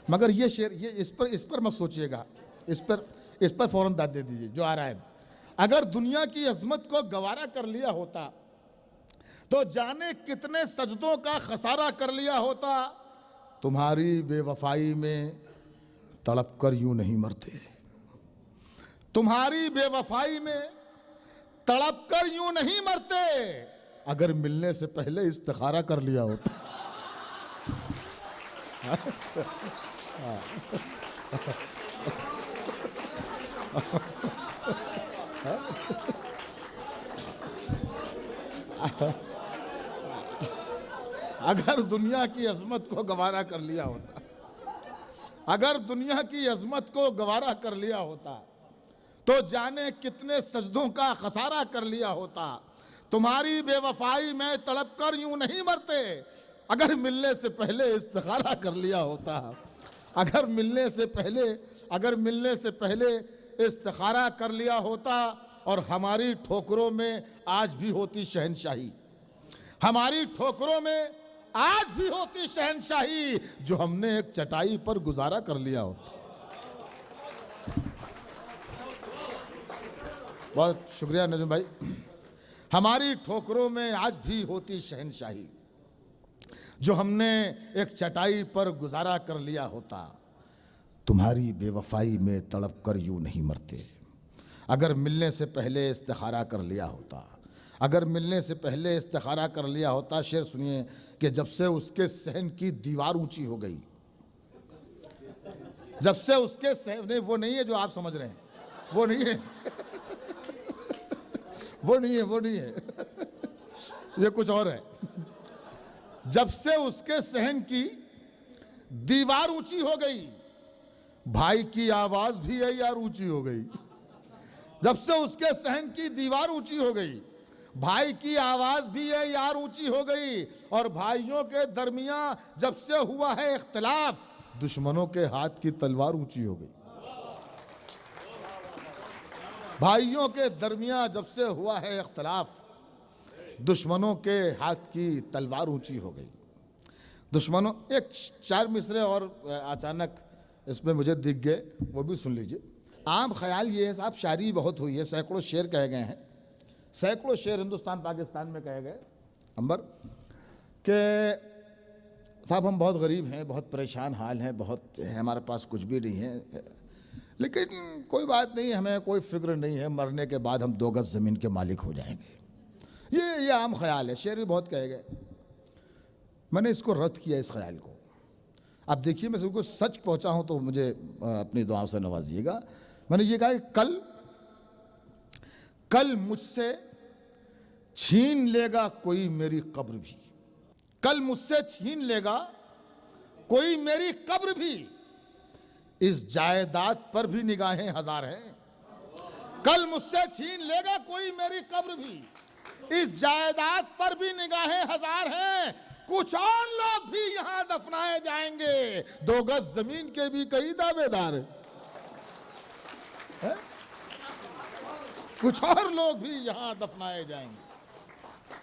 मगर ये शेर ये इस पर मत सोचिएगा, इस पर फौरन दाद दे दीजिए जो आ रहा है। अगर दुनिया की अजमत को गवारा कर लिया होता तो जाने कितने सजदों का खसारा कर लिया होता। तुम्हारी बेवफाई में तड़प कर यूं नहीं मरते, तुम्हारी बेवफाई में तड़प कर यूं नहीं मरते। अगर मिलने से पहले इस्तिखारा कर लिया होता। अगर दुनिया की अजमत को गवारा कर लिया होता, अगर दुनिया की अजमत को गवारा कर लिया होता तो जाने कितने सजदों का खसारा कर लिया होता। तुम्हारी बेवफाई में तड़प कर यूं नहीं मरते, अगर मिलने से पहले इस्तिखारा कर लिया होता। अगर मिलने से पहले इस्तिखारा कर लिया होता। और हमारी ठोकरों में आज भी होती शहनशाही, हमारी ठोकरों में आज भी होती शहनशाही, जो हमने एक चटाई पर गुजारा कर लिया होता। बहुत शुक्रिया नजम भाई। हमारी ठोकरों में आज भी होती शहनशाही, जो हमने एक चटाई पर गुजारा कर लिया होता। तुम्हारी बेवफाई में तड़प कर यूं नहीं मरते। अगर मिलने से पहले इस्तिखारा कर लिया होता, अगर मिलने से पहले इस्तिखारा कर लिया होता। शेर सुनिए कि जब से उसके सहन की दीवार ऊंची हो गई, जब से उसके सहन, नहीं वो नहीं है जो आप समझ रहे हैं, वो नहीं है वो नहीं है, वो नहीं है ये कुछ और है। जब से उसके सहन की दीवार ऊंची हो गई, भाई की आवाज भी है यार ऊंची हो गई। जब से उसके सहन की दीवार ऊंची हो गई, भाई की आवाज भी है यार ऊंची हो गई। और भाइयों के दरमियान जब से हुआ है इख्तिलाफ, दुश्मनों के हाथ की तलवार ऊंची हो गई। भाइयों के दरमियान जब से हुआ है इख्तिलाफ, दुश्मनों के हाथ की तलवार ऊंची हो गई। दुश्मनों, एक 4 मिसरे और अचानक इसमें मुझे दिख गए, वो भी सुन लीजिए। आम ख्याल ये है साहब, शायरी बहुत हुई है, सैकड़ों शेर कहे गए हैं, सैकड़ों शेर हिंदुस्तान पाकिस्तान में कहे गए अंबर के साहब हम बहुत गरीब हैं, बहुत परेशान हाल हैं, बहुत है, हमारे पास कुछ भी नहीं है, लेकिन कोई बात नहीं, हमें कोई फिक्र नहीं है, मरने के बाद हम 2 गज ज़मीन के मालिक हो जाएंगे। ये आम ख्याल है, शेर भी बहुत कहे गए। मैंने इसको रद्द किया, इस ख्याल को। अब देखिए, मैं सबको सच पहुंचा हूं तो मुझे अपनी दुआओं से नवाजिएगा। मैंने ये कहा कि कल मुझसे छीन लेगा कोई मेरी कब्र भी, कल मुझसे छीन लेगा कोई मेरी कब्र भी, इस जायदाद पर भी निगाहें हजार हैं। कल मुझसे छीन लेगा कोई मेरी कब्र भी, इस जायदाद पर भी निगाहें हजार हैं। कुछ और लोग भी यहां दफनाए जाएंगे, 2 गज जमीन के भी कई दावेदार हैं। कुछ और लोग भी यहां दफनाए जाएंगे।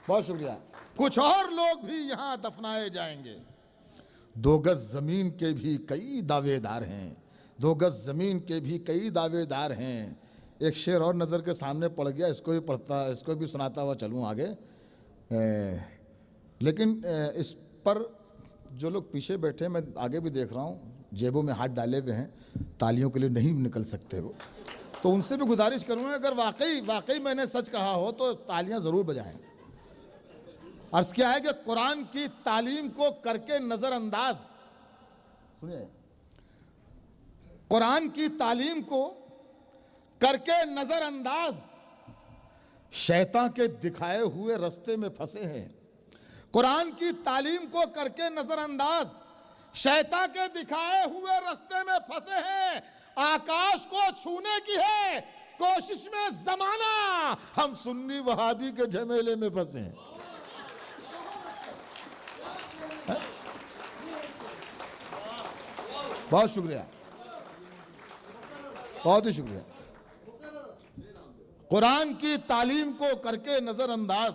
बहुत शुक्रिया। कुछ और लोग भी यहां दफनाए जाएंगे, 2 गज जमीन के भी कई दावेदार हैं, 2 गज जमीन के भी कई दावेदार हैं। एक शेर और नजर के सामने पड़ गया, इसको भी सुनाता हुआ चलूं आगे। लेकिन इस पर जो लोग पीछे बैठे, मैं आगे भी देख रहा हूँ, जेबों में हाथ डाले हुए हैं, तालियों के लिए नहीं निकल सकते वो, तो उनसे भी गुजारिश करूँगा, अगर वाकई मैंने सच कहा हो तो तालियां ज़रूर बजाएं। अर्ज क्या है कि कुरान की तालीम को करके नज़रअंदाज, सुनिए, कुरान की तालीम को करके नज़रअंदाज शैतान के दिखाए हुए रास्ते में फंसे हैं। कुरान की तालीम को करके नजरअंदाज शैतान के दिखाए हुए रास्ते में फंसे हैं। आकाश को छूने की है कोशिश में जमाना, हम सुन्नी वहाबी के झमेले में फंसे हैं। बहुत शुक्रिया, बहुत ही शुक्रिया। कुरान की तालीम को करके नजरअंदाज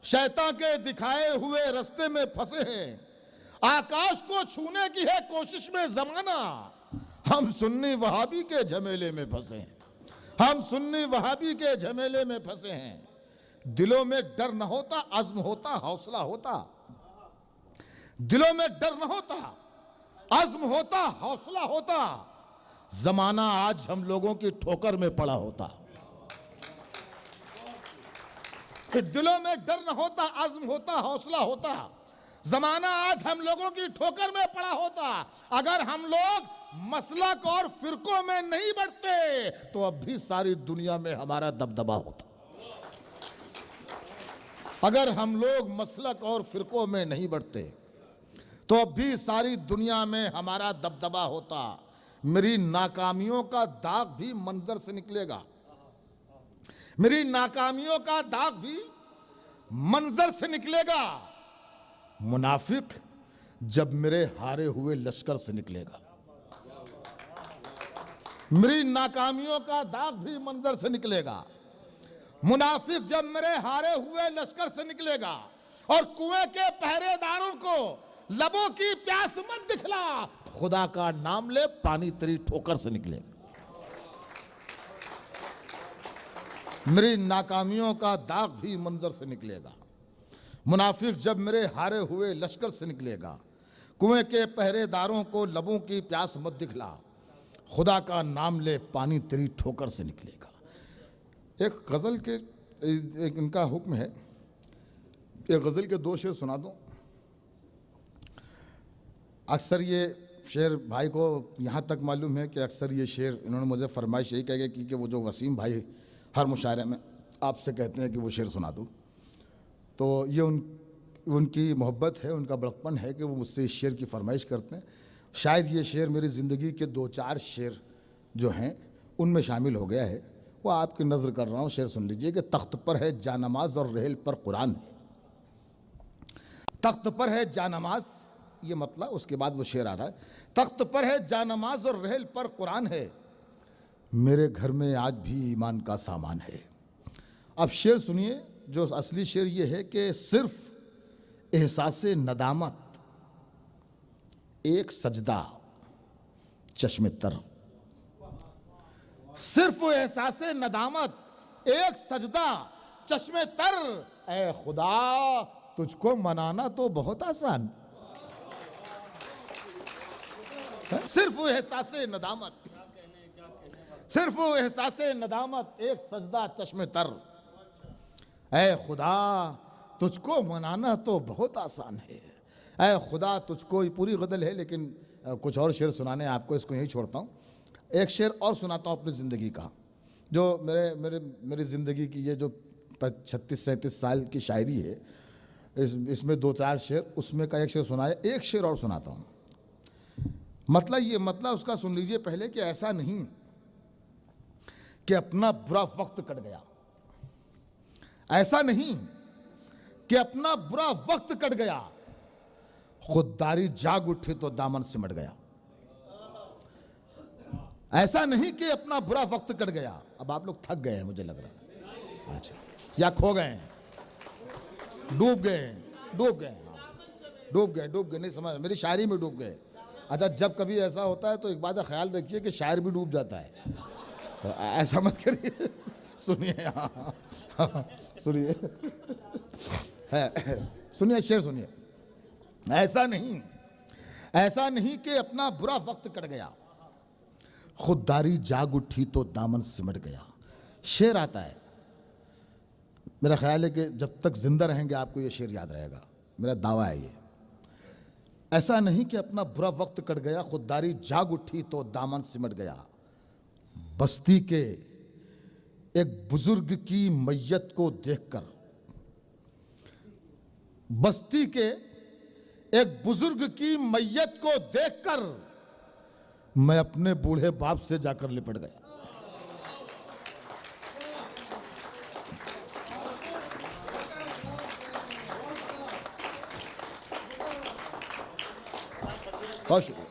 शैतान के दिखाए हुए रास्ते में फंसे हैं। आकाश को छूने की है कोशिश में जमाना, हम सुन्नी वहाबी के झमेले में फंसे हैं, हम सुन्नी वहाबी के झमेले में फंसे हैं। दिलों में डर न होता, अज़्म होता, हौसला होता। दिलों में डर न होता, अज़्म होता, हौसला होता, जमाना आज हम लोगों की ठोकर में पड़ा होता। दिलों में डर न होता, अज़्म होता, हौसला होता, जमाना आज हम लोगों की ठोकर में पड़ा होता। अगर हम लोग मसलक और फिरकों में नहीं बढ़ते तो अब भी सारी दुनिया में हमारा दबदबा होता। अगर हम लोग मसलक और फिरकों में नहीं बढ़ते तो अब भी सारी दुनिया में हमारा दबदबा होता। मेरी नाकामियों का दाग भी मंजर से निकलेगा, मेरी नाकामियों का दाग भी मंजर से निकलेगा। मुनाफिक जब मेरे हारे हुए लश्कर से निकलेगा, मेरी नाकामियों का दाग भी मंजर से निकलेगा। मुनाफिक जब मेरे हारे हुए लश्कर से निकलेगा, और कुएं के पहरेदारों को लबों की प्यास मत दिखला, खुदा का नाम ले पानी तेरी ठोकर से निकलेगा। मेरी नाकामियों का दाग भी मंजर से निकलेगा। मुनाफिक जब मेरे हारे हुए लश्कर से निकलेगा, कुएं के पहरेदारों को लबों की प्यास मत दिखला, खुदा का नाम ले पानी तेरी ठोकर से निकलेगा। एक गज़ल के एक इनका हुक्म है, एक गज़ल के 2 शेर सुना दूं। अक्सर ये शेर भाई को यहाँ तक मालूम है कि अक्सर ये शेर इन्होंने मुझे फरमाइश यही कह की कि वो जो वसीम भाई हर मुशायरे में आपसे कहते हैं कि वो शेर सुना दूँ, तो ये उनकी मोहब्बत है, उनका बड़कपन है कि वो मुझसे इस शेर की फरमाइश करते हैं। शायद ये शेर मेरी ज़िंदगी के 2-4 शेर जो हैं उनमें शामिल हो गया है। वो आपकी नज़र कर रहा हूँ, शेर सुन लीजिए कि तख्त पर है जानमाज और रेल पर कुरान है। तख्त पर है जानमाज, ये मतलब उसके बाद वो शेर आ रहा है, तख्त पर है जानमाज और रेल पर कुरान है, मेरे घर में आज भी ईमान का सामान है। अब शेर सुनिए, जो असली शेर ये है कि सिर्फ एहसासे नदामत एक सजदा चश्मे तर, सिर्फ एहसासे नदामत एक सजदा चश्मे तर, ए खुदा तुझको मनाना तो बहुत आसान। सिर्फ एहसासे नदामत, सिर्फ एहसासे नदामत एक सजदा चश्मे तर, ऐ खुदा तुझको मनाना तो बहुत आसान है। ऐ खुदा तुझको, ये पूरी गज़ल है लेकिन कुछ और शेर सुनाने आपको, इसको यहीं छोड़ता हूँ। एक शेर और सुनाता हूँ अपनी ज़िंदगी का, जो मेरी ज़िंदगी की ये जो 36-37 साल की शायरी है, इसमें 2-4 शेर, उसमें का एक शेर सुनाया, एक शेर और सुनाता हूँ। मतलब उसका सुन लीजिए पहले कि ऐसा नहीं कि अपना बुरा वक्त कट गया, ऐसा नहीं कि अपना बुरा वक्त कट गया, खुददारी जाग उठी तो दामन सिमट गया। ऐसा नहीं कि अपना बुरा वक्त कट गया। अब आप लोग थक गए हैं मुझे लग रहा है, अच्छा, या खो गए हैं, डूब गए, नहीं समझ, मेरी शायरी में डूब गए। अच्छा, जब कभी ऐसा होता है तो एक बात का ख्याल रखिए कि शायर भी डूब जाता है, तो ऐसा मत करिए। सुनिए, सुनिए, सुनिए शेर सुनिए। ऐसा नहीं कि अपना बुरा वक्त कट गया, खुददारी जाग उठी तो दामन सिमट गया। शेर आता है, मेरा ख्याल है कि जब तक जिंदा रहेंगे आपको ये शेर याद रहेगा, मेरा दावा है ये। ऐसा नहीं कि अपना बुरा वक्त कट गया, खुददारी जाग उठी तो दामन सिमट गया। बस्ती के एक बुजुर्ग की मैयत को देखकर, बस्ती के एक बुजुर्ग की मैयत को देखकर मैं अपने बूढ़े बाप से जाकर लिपट गया। बहुत शुक्रिया।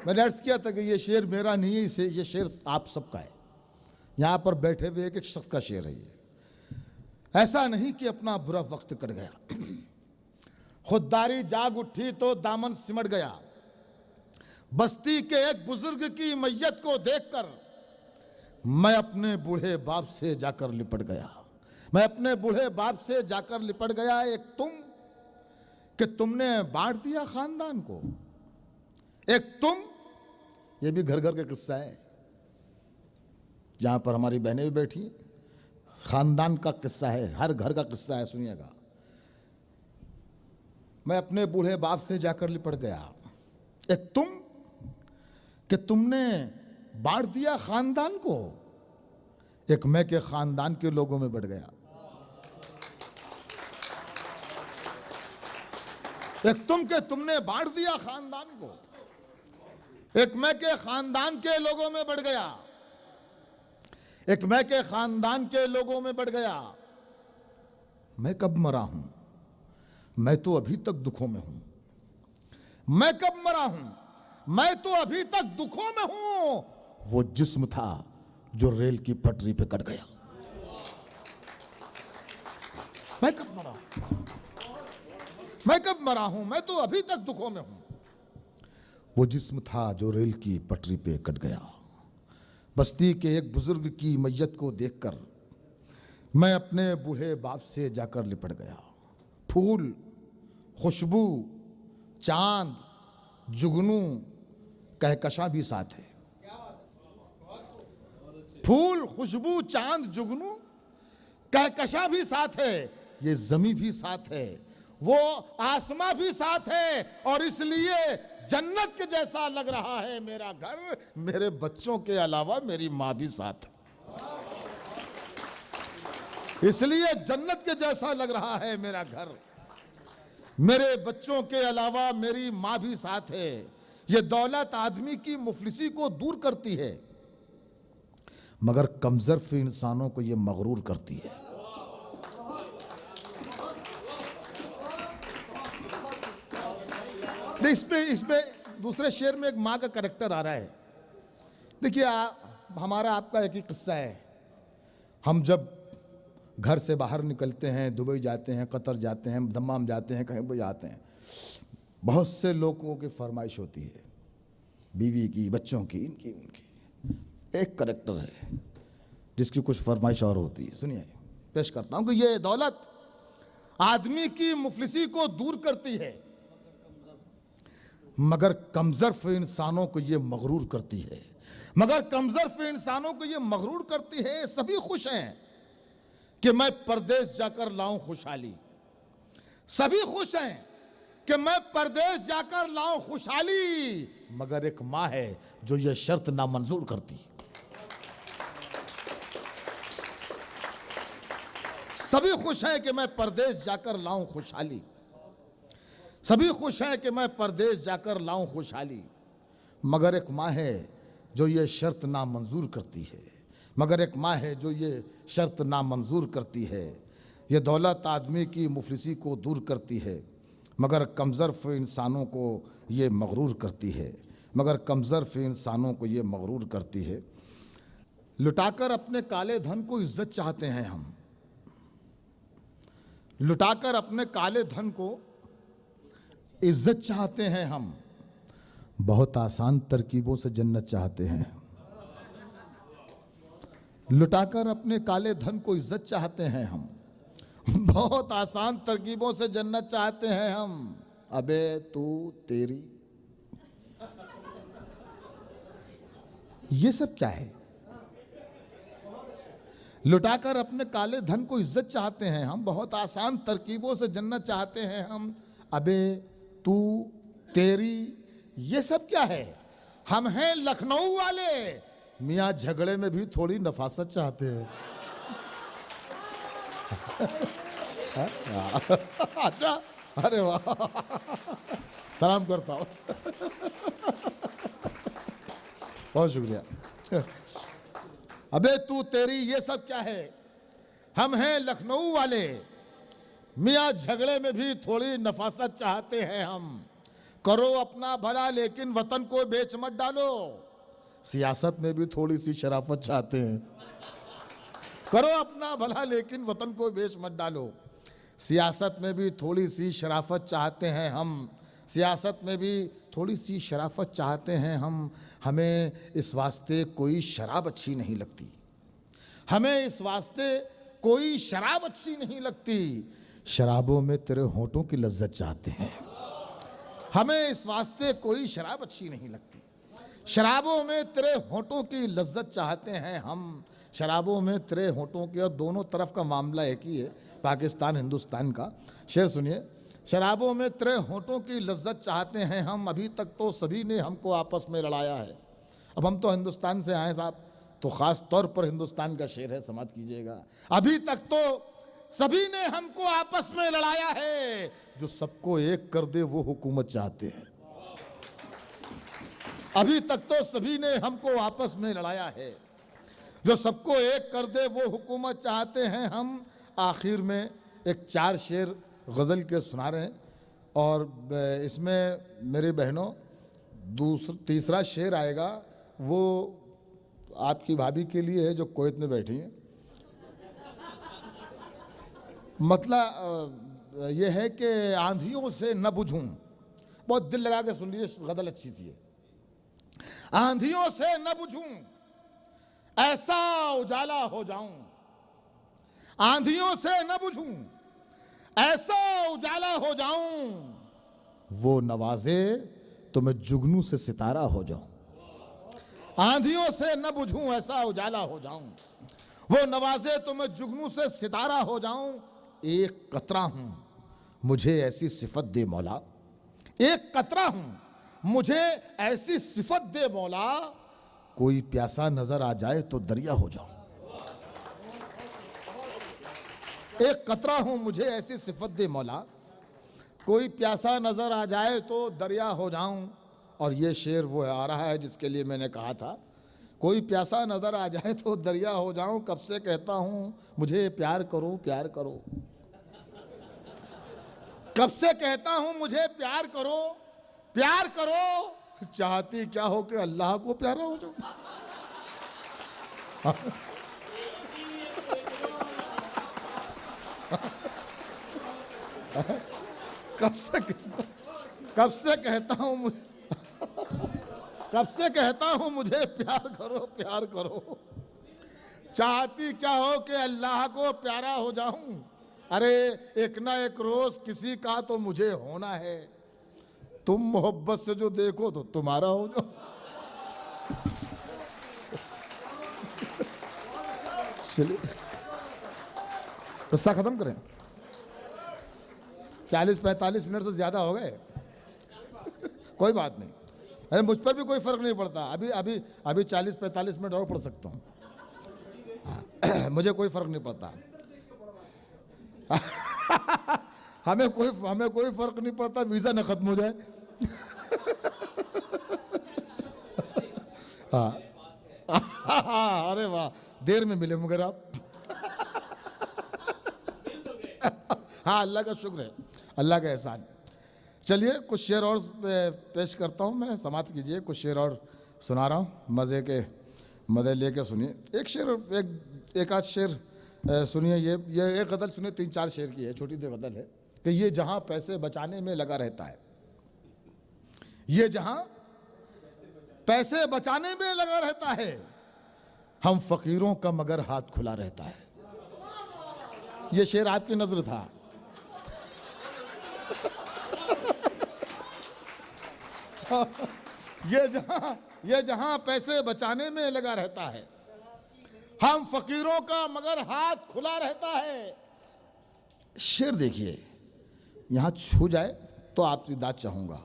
मैंने अर्ज किया था कि ये शेर मेरा नहीं है, इसे ये शेर आप सबका है, यहां पर बैठे हुए एक शख्स का शेर है ये। ऐसा नहीं कि अपना बुरा वक्त कट गया, खुददारी जाग उठी तो दामन सिमट गया। बस्ती के एक बुजुर्ग की मैयत को देखकर मैं अपने बूढ़े बाप से जाकर लिपट गया। मैं अपने बूढ़े बाप से जाकर लिपट गया। एक तुम कि तुमने बांट दिया खानदान को, एक तुम, ये भी घर घर का किस्सा है, जहां पर हमारी बहनें भी बैठी हैं, खानदान का किस्सा है, हर घर का किस्सा है, सुनिएगा। मैं अपने बूढ़े बाप से जाकर लिपट गया। एक तुम कि तुमने बांट दिया खानदान को, एक मैं के खानदान के लोगों में बढ़ गया। एक तुम के तुमने बांट दिया खानदान को, एक मैं के खानदान के लोगों में बढ़ गया। एक मैं के खानदान के लोगों में बढ़ गया। मैं कब मरा हूं, मैं तो अभी तक दुखों में हूं। मैं कब मरा हूं, मैं तो अभी तक दुखों में हूं। वो जिस्म था जो रेल की पटरी पे कट गया। मैं कब मरा, मैं कब मरा हूं, मैं तो अभी तक दुखों में हूं। वो जिस्म था जो रेल की पटरी पे कट गया। बस्ती के एक बुजुर्ग की मैयत को देखकर मैं अपने बूढ़े बाप से जाकर लिपट गया। फूल खुशबू, चांद, जुगनू, कहकशां भी साथ है। फूल, खुशबू, चांद, जुगनू, कहकशां भी साथ है। ये जमी भी साथ है, वो आसमां भी साथ है, और इसलिए जन्नत के जैसा लग रहा है मेरा घर, मेरे बच्चों के अलावा मेरी मां भी साथ है। इसलिए जन्नत के जैसा लग रहा है मेरा घर, मेरे बच्चों के अलावा मेरी मां भी साथ है। ये दौलत आदमी की मुफलिसी को दूर करती है, मगर कमजोर इंसानों को ये मगरूर करती है। इसमें दूसरे शेर में एक माँ का कैरेक्टर आ रहा है। देखिए, हमारा आपका एक ही किस्सा है। हम जब घर से बाहर निकलते हैं, दुबई जाते हैं, कतर जाते हैं, दम्माम जाते हैं, कहीं भी जाते हैं, बहुत से लोगों की फरमाइश होती है, बीवी की, बच्चों की, इनकी उनकी। एक कैरेक्टर है जिसकी कुछ फरमाइश और होती है। सुनिए, पेश करता हूं कि ये दौलत आदमी की मुफलिसी को दूर करती है, मगर कमजोर इंसानों को ये मगरूर करती है। मगर कमजोर इंसानों को ये मगरूर करती है। सभी खुश हैं कि मैं परदेश जाकर लाऊं खुशहाली, सभी खुश हैं कि मैं परदेश जाकर लाऊं खुशहाली, मगर एक मां है जो ये शर्त नामंजूर करती है। सभी खुश हैं कि मैं परदेश जाकर लाऊं खुशहाली, सभी खुश हैं कि मैं परदेश जाकर लाऊं खुशहाली, मगर एक मां है जो ये शर्त नामंजूर करती है, मगर एक मां है जो ये शर्त नामंजूर करती है। ये दौलत आदमी की मुफलिसी को दूर करती है, मगर कमज़ोर इंसानों को ये मगरूर करती है, मगर कमज़ोर इंसानों को ये मगरूर करती है। लुटाकर अपने काले धन को इज्जत चाहते हैं हम, लुटाकर अपने काले धन को इज्जत चाहते हैं हम, बहुत आसान तरकीबों से जन्नत चाहते हैं। लुटाकर अपने काले धन को इज्जत चाहते हैं हम, बहुत आसान तरकीबों से जन्नत चाहते हैं हम। अबे तू तेरी, ये सब क्या है? लुटाकर अपने काले धन को इज्जत चाहते हैं हम, बहुत आसान तरकीबों से जन्नत चाहते हैं हम। अबे तू तेरी, ये सब क्या है? हम हैं लखनऊ वाले, मियाँ झगड़े में भी थोड़ी नफासत चाहते हैं। अच्छा, अरे वाह, सलाम करता हूँ, बहुत शुक्रिया। अबे तू तेरी, ये सब क्या है? हम हैं लखनऊ वाले, मियाँ झगड़े में भी थोड़ी नफासत चाहते हैं हम। करो अपना भला लेकिन वतन को बेच मत डालो, सियासत में भी थोड़ी सी शराफत चाहते हैं। करो अपना भला लेकिन वतन को बेच मत डालो, सियासत में भी थोड़ी सी शराफत चाहते हैं हम, सियासत में भी थोड़ी सी शराफत चाहते हैं हम। हमें इस वास्ते कोई शराब अच्छी नहीं लगती, हमें इस वास्ते कोई शराब अच्छी नहीं लगती, शराबों में तेरे होठों की लज्जत चाहते हैं। हमें इस वास्ते कोई शराब अच्छी नहीं लगती, शराबों में तेरे होठों की लज्जत चाहते हैं हम, शराबों में तेरे होठों की। और दोनों तरफ का मामला एक ही है, पाकिस्तान हिंदुस्तान का। शेर सुनिए, शराबों में तेरे होठों की लज्जत चाहते हैं हम, अभी तक तो सभी ने हमको आपस में लड़ाया है। अब हम तो हिंदुस्तान से आए साहब, तो ख़ास तौर पर हिंदुस्तान का शेर है, समाप्त कीजिएगा। अभी तक तो सभी ने हमको आपस में लड़ाया है, जो सबको एक कर दे वो हुकूमत चाहते हैं। अभी तक तो सभी ने हमको आपस में लड़ाया है, जो सबको एक कर दे वो हुकूमत चाहते हैं हम। आखिर में एक 4 शेर गज़ल के सुना रहे हैं, और इसमें मेरी बहनों तीसरा शेर आएगा, वो आपकी भाभी के लिए है जो कुवैत में बैठी हैं। मतलब ये है कि आंधियों से न बुझूं, बहुत दिल लगा के सुन लीजिए, गज़ल अच्छी सी है। आंधियों से न बुझूं, ऐसा उजाला हो जाऊं, आंधियों से न बुझूं, ऐसा उजाला हो जाऊं, वो नवाजे तो मैं जुगनू से सितारा हो जाऊं। आंधियों से न बुझूं, ऐसा उजाला हो जाऊं, वो नवाजे तो मैं जुगनू से सितारा हो जाऊं। एक कतरा हूं, मुझे ऐसी सिफत दे मौला, एक कतरा हूं, मुझे ऐसी सिफत दे मौला, कोई प्यासा नजर आ जाए तो दरिया हो जाऊं। एक कतरा हूं, मुझे ऐसी सिफत दे मौला, कोई प्यासा नजर आ जाए तो दरिया हो जाऊं। और ये शेर वो आ रहा है जिसके लिए मैंने कहा था, कोई प्यासा नजर आ जाए तो दरिया हो जाऊं। कब से कहता हूं मुझे प्यार करो, प्यार करो, कब से कहता हूं मुझे प्यार करो, प्यार करो, चाहती क्या हो कि अल्लाह को प्यारा हो जाओ। कब से कहता हूं कब से कहता हूं मुझे प्यार करो, प्यार करो, चाहती क्या हो कि अल्लाह को प्यारा हो जाऊं। अरे एक ना एक रोज किसी का तो मुझे होना है, तुम मोहब्बत से जो देखो तो तुम्हारा हो जाओ। चलिए किस्सा खत्म करें, 40-45 मिनट से ज्यादा हो गए। कोई बात नहीं, अरे मुझ पर भी कोई फर्क नहीं पड़ता। अभी अभी अभी 40-45 मिनट और पढ़ सकता हूँ, मुझे कोई फर्क नहीं पड़ता। हमें कोई फर्क नहीं पड़ता, वीजा न खत्म हो जाए। हाँ अरे वाह, देर में मिले मगर आप। हाँ अल्लाह का शुक्र है, अल्लाह का एहसान। चलिए कुछ शेर और पेश करता हूँ मैं, समाप्त कीजिए। कुछ शेर और सुना रहा हूँ, मज़े लेके सुनिए। एक शेर, एक आध शेर सुनिए। ये एक गज़ल सुनिए, 3-4 शेर की है, छोटी सी गज़ल है कि ये जहाँ पैसे बचाने में लगा रहता है, ये जहाँ पैसे बचाने में लगा रहता है, हम फकीरों का मगर हाथ खुला रहता है। ये शेर आपकी नजर था। ये जहां पैसे बचाने में लगा रहता है, हम फकीरों का मगर हाथ खुला रहता है। शेर देखिए, यहां छू जाए तो आपकी दाद चाहूंगा।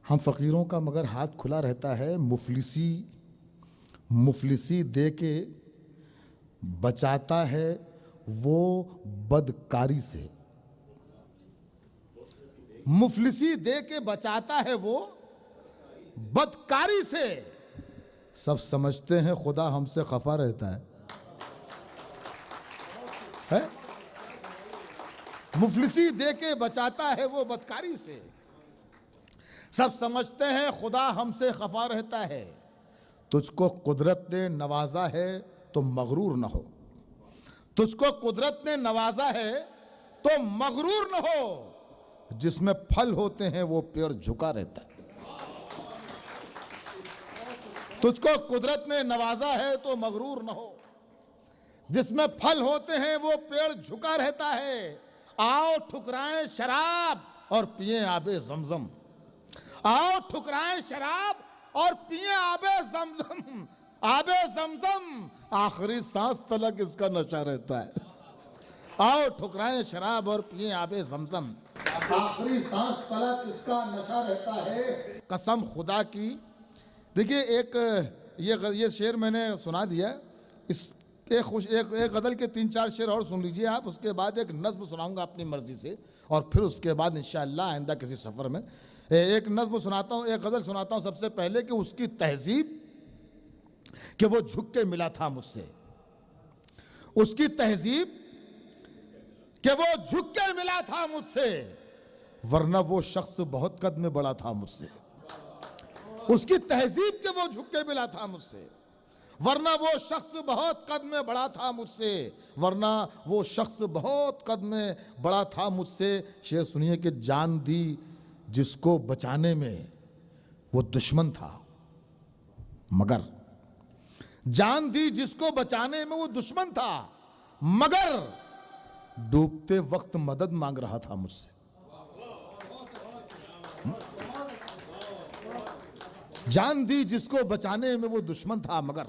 हम फकीरों का मगर हाथ खुला रहता है, मुफलिसी दे के बचाता है वो बदकारी से। मुफलिसी दे के बचाता है वो बदकारी से। सब समझते हैं खुदा हमसे खफा रहता है? मुफलिसी दे के बचाता है वो बदकारी से। सब समझते हैं खुदा हमसे खफा रहता है। तुझको कुदरत ने नवाजा है तो मगरूर न हो, तुझको कुदरत ने नवाजा है तो मगरूर न हो। जिसमें फल होते हैं वो पेड़ झुका रहता है। तुझको कुदरत ने नवाजा है तो मगरूर न हो, जिसमें फल होते हैं वो पेड़ झुका रहता है। आओ ठुकराएं शराब और पिएं आबे जमजम, आओ ठुकराएं शराब और पिएं आबे जमजम। आबे जमजम आखिरी सांस तलक इसका नशा रहता है। आओ ठुकराएं शराब और पिएं आबे जमजम, आखिरी सांस तलक इसका नशा रहता है। कसम खुदा की। देखिए एक ये शेर मैंने सुना दिया। इस एक गज़ल के 3-4 शेर और सुन लीजिए आप, उसके बाद एक नज़्म सुनाऊंगा अपनी मर्जी से, और फिर उसके बाद इंशाअल्लाह आइंदा किसी सफ़र में एक नज़्म सुनाता हूँ, एक गज़ल सुनाता हूँ। सबसे पहले कि उसकी तहजीब कि वो झुक के मिला था मुझसे, उसकी तहजीब कि वो झुक के मिला था मुझसे, वरना वो शख्स बहुत कद में बड़ा था मुझसे। उसकी तहजीब के वो झुक के मिला था मुझसे, वरना वो शख्स बहुत कद में बड़ा था मुझसे, वरना वो शख्स बहुत कद में बड़ा था मुझसे। शेर सुनिए कि जान दी जिसको बचाने में वो दुश्मन था, मगर जान दी जिसको बचाने में वो दुश्मन था, मगर डूबते वक्त मदद मांग रहा था मुझसे। जान दी जिसको बचाने में वो दुश्मन था, मगर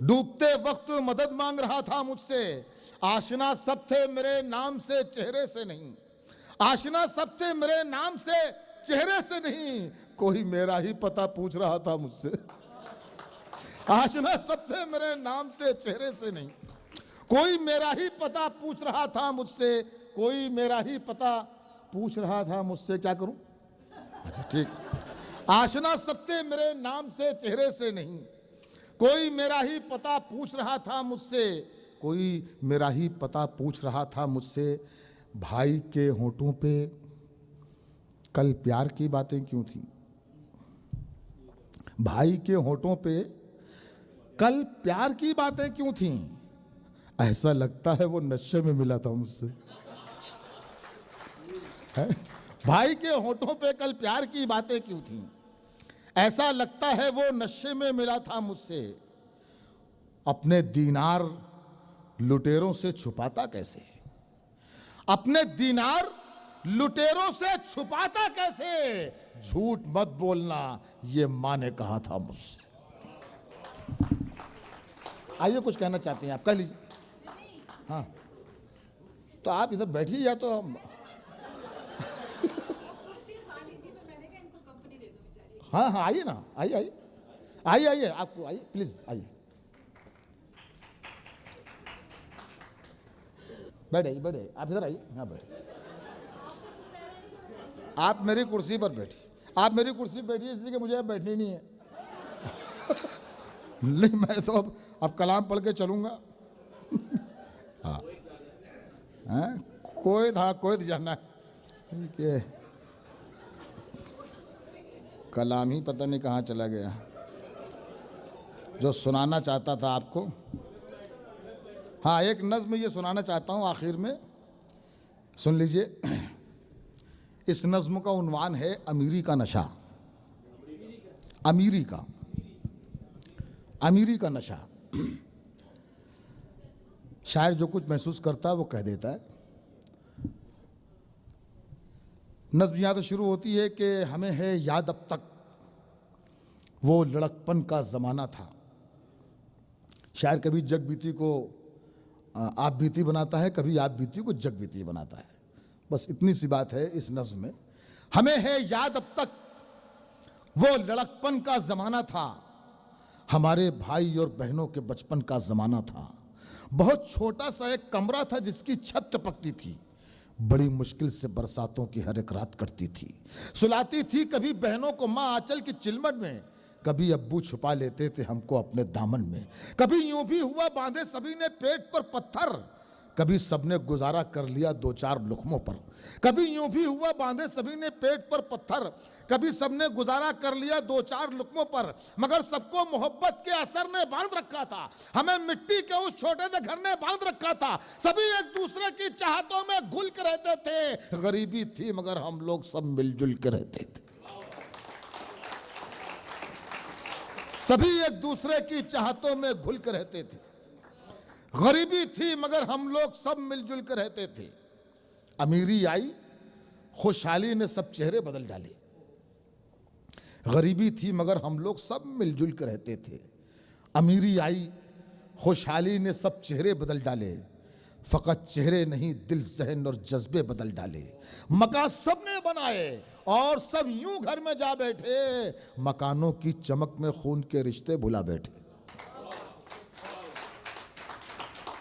डूबते वक्त मदद मांग रहा था मुझसे। आशना सब थे मेरे नाम से, चेहरे से नहीं। आशना सब थे मेरे नाम से, चेहरे से नहीं। कोई मेरा ही पता पूछ रहा था मुझसे। आशना सब थे मेरे नाम से, चेहरे से नहीं। कोई मेरा ही पता पूछ रहा था मुझसे। कोई मेरा ही पता पूछ रहा था मुझसे। क्या करूं? अच्छा ठीक। आशना सब थे मेरे नाम से, चेहरे से नहीं। कोई मेरा ही पता पूछ रहा था मुझसे। कोई मेरा ही पता पूछ रहा था मुझसे। भाई के होठों पे कल प्यार की बातें क्यों थी? भाई के होठों पे कल प्यार की बातें क्यों थी? ऐसा लगता है वो नशे में मिला था मुझसे। भाई के होठों पे कल प्यार की बातें क्यों थी? ऐसा लगता है वो नशे में मिला था मुझसे। अपने दीनार लुटेरों से छुपाता कैसे? अपने दीनार लुटेरों से छुपाता कैसे? झूठ मत बोलना, ये माँ ने कहा था मुझसे। आइए, कुछ कहना चाहते हैं आप, कह लीजिए। हाँ, तो आप इधर बैठिए या तो हम। हाँ हाँ, आइए ना, आइए आइए आइए आइए, आपको आइए, प्लीज आइए, बैठे बैठे, आप इधर आइए। हाँ बैठे, आप मेरी कुर्सी पर बैठिए। आप मेरी कुर्सी पर बैठिए इसलिए कि मुझे अब बैठनी नहीं है। नहीं, मैं तो अब कलाम पढ़ के चलूंगा। हाँ हैं? कोई जाना है, कलाम ही पता नहीं कहाँ चला गया जो सुनाना चाहता था आपको। हाँ, एक नज्म ये सुनाना चाहता हूँ आखिर में, सुन लीजिए। इस नज्म का उन्वान है अमीरी का नशा। अमीरी का नशा। शायर जो कुछ महसूस करता है वो कह देता है। नज्म यहाँ तो शुरू होती है कि हमें है याद अब तक वो लड़कपन का ज़माना था। शायर कभी जग बीती को आप बीती बनाता है, कभी आप बीती को जग बीती बनाता है। बस इतनी सी बात है इस नज्म में। हमें है याद अब तक वो लड़कपन का ज़माना था, हमारे भाई और बहनों के बचपन का ज़माना था। बहुत छोटा सा एक कमरा था जिसकी छत टपकती थी, बड़ी मुश्किल से बरसातों की हर एक रात कटती थी। सुलाती थी कभी बहनों को माँ आंचल की चिलमट में, कभी अब्बू छुपा लेते थे हमको अपने दामन में। कभी यूं भी हुआ बांधे सभी ने पेट पर पत्थर, कभी सबने गुजारा कर लिया दो चार लुक़्मों पर। कभी यूं भी हुआ बांधे सभी ने पेट पर पत्थर, कभी सबने गुजारा कर लिया दो चार लुक़्मों पर। मगर सबको मोहब्बत के असर ने बांध रखा था, हमें मिट्टी के उस छोटे से घर ने बांध रखा था। सभी एक दूसरे की चाहतों में घुल कर रहते थे। गरीबी थी मगर हम लोग सब मिलजुल कर रहते थे। सभी एक दूसरे की चाहतों में घुल कर रहते थे। गरीबी थी मगर हम लोग सब मिलजुल कर रहते थे। अमीरी आई, खुशहाली ने सब चेहरे बदल डाले। गरीबी थी मगर हम लोग सब मिलजुल कर रहते थे। अमीरी आई, खुशहाली ने सब चेहरे बदल डाले। फ़कत चेहरे नहीं, दिल, जहन और जज्बे बदल डाले। मकान सब ने बनाए और सब यूं घर में जा बैठे, मकानों की चमक में खून के रिश्ते भुला बैठे।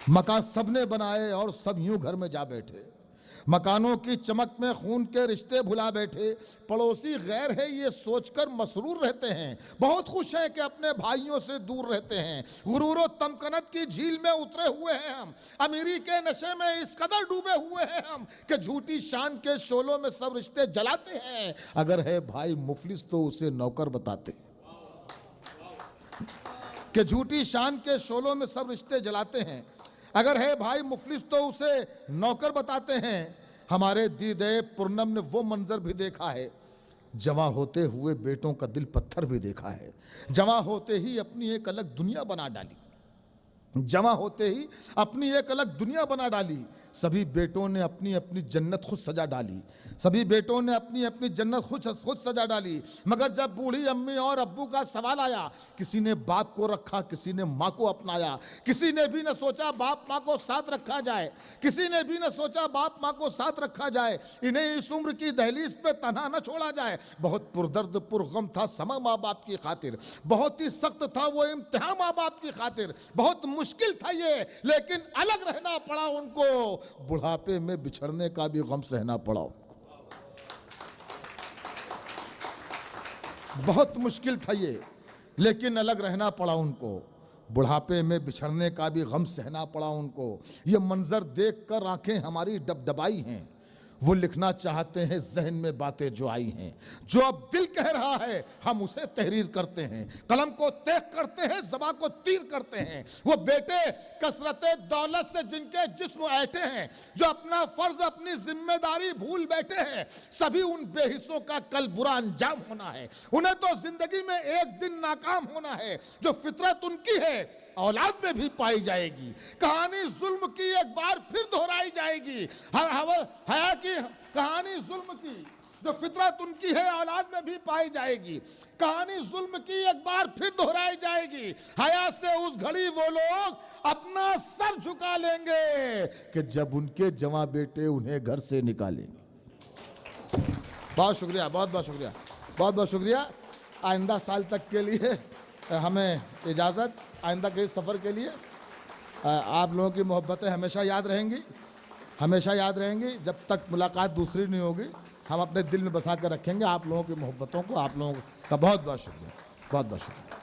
मकान सबने बनाए और सब यूं घर में जा बैठे, मकानों की चमक में खून के रिश्ते भुला बैठे। पड़ोसी गैर है ये सोचकर मसरूर रहते हैं, बहुत खुश हैं कि अपने भाइयों से दूर रहते हैं। गुरूर और तमकनत की झील में उतरे हुए हैं हम, अमीरी के नशे में इस कदर डूबे हुए हैं हम कि झूठी शान के शोलों में सब रिश्ते जलाते हैं। अगर है भाई मुफलिस तो उसे नौकर बताते, कि झूठी शान के शोलों में सब रिश्ते जलाते हैं। अगर है भाई मुफलिस तो उसे नौकर बताते हैं। हमारे दीदे पूर्णम ने वो मंजर भी देखा है, जवां होते हुए बेटों का दिल पत्थर भी देखा है। जवां होते ही अपनी एक अलग दुनिया बना डाली, जवां होते ही अपनी एक अलग दुनिया बना डाली। सभी बेटों ने अपनी अपनी जन्नत खुद सजा डाली, सभी बेटों ने अपनी अपनी जन्नत खुद सजा डाली, मगर जब बूढ़ी अम्मी और अब्बू का सवाल आया, किसी ने बाप को रखा, किसी ने माँ को अपनाया, किसी ने भी न सोचा बाप माँ को साथ रखा जाए, किसी ने भी न सोचा बाप माँ को साथ रखा जाए, इन्हें इस उम्र की दहलीज पे तन्हा न छोड़ा जाए। बहुत पुरदर्द पुरगम था समा माँ बाप की खातिर, बहुत ही सख्त था वो इम्तिहान माँ बाप की खातिर, बहुत मुश्किल था ये, लेकिन अलग रहना पड़ा उनको, बुढ़ापे में बिछड़ने का भी गम सहना पड़ा उनको। बहुत मुश्किल था ये, लेकिन अलग रहना पड़ा उनको, बुढ़ापे में बिछड़ने का भी गम सहना पड़ा उनको। ये मंजर देखकर आंखें हमारी डबडबाई हैं, वो लिखना चाहते हैं जहन में बातें जो आई हैं, जो अब दिल कह रहा है हम उसे तहरीर करते हैं, कलम को तेज करते हैं, ज़बां को तीर करते हैं। वो बेटे कसरते दौलत से जिनके जिस्म ऐठे हैं, जो अपना फर्ज अपनी जिम्मेदारी भूल बैठे हैं, सभी उन बेहिस्सों का कल बुरा अंजाम होना है। उन्हें तो जिंदगी में एक दिन नाकाम होना है, जो फितरत उनकी है औलाद में भी पाई जाएगी। कहानी जुल्म की एक बार फिर दोहराई जाएगी, हया की कहानी जुल्म की, जो फितरत उनकी है औलाद में भी पाई जाएगी। कहानी जुल्म की एक बार फिर दोहराई जाएगी, हया से उस घड़ी वो लोग अपना सर झुका लेंगे कि जब उनके जवां बेटे उन्हें घर से निकालेंगे। बहुत शुक्रिया, बहुत बहुत शुक्रिया, बहुत बहुत शुक्रिया। आइंदा साल तक के लिए हमें इजाज़त, आइंदा के सफ़र के लिए आप लोगों की मोहब्बतें हमेशा याद रहेंगी, हमेशा याद रहेंगी। जब तक मुलाकात दूसरी नहीं होगी, हम अपने दिल में बसा कर रखेंगे आप लोगों की मोहब्बतों को। आप लोगों का बहुत बहुत शुक्रिया, बहुत बहुत शुक्रिया।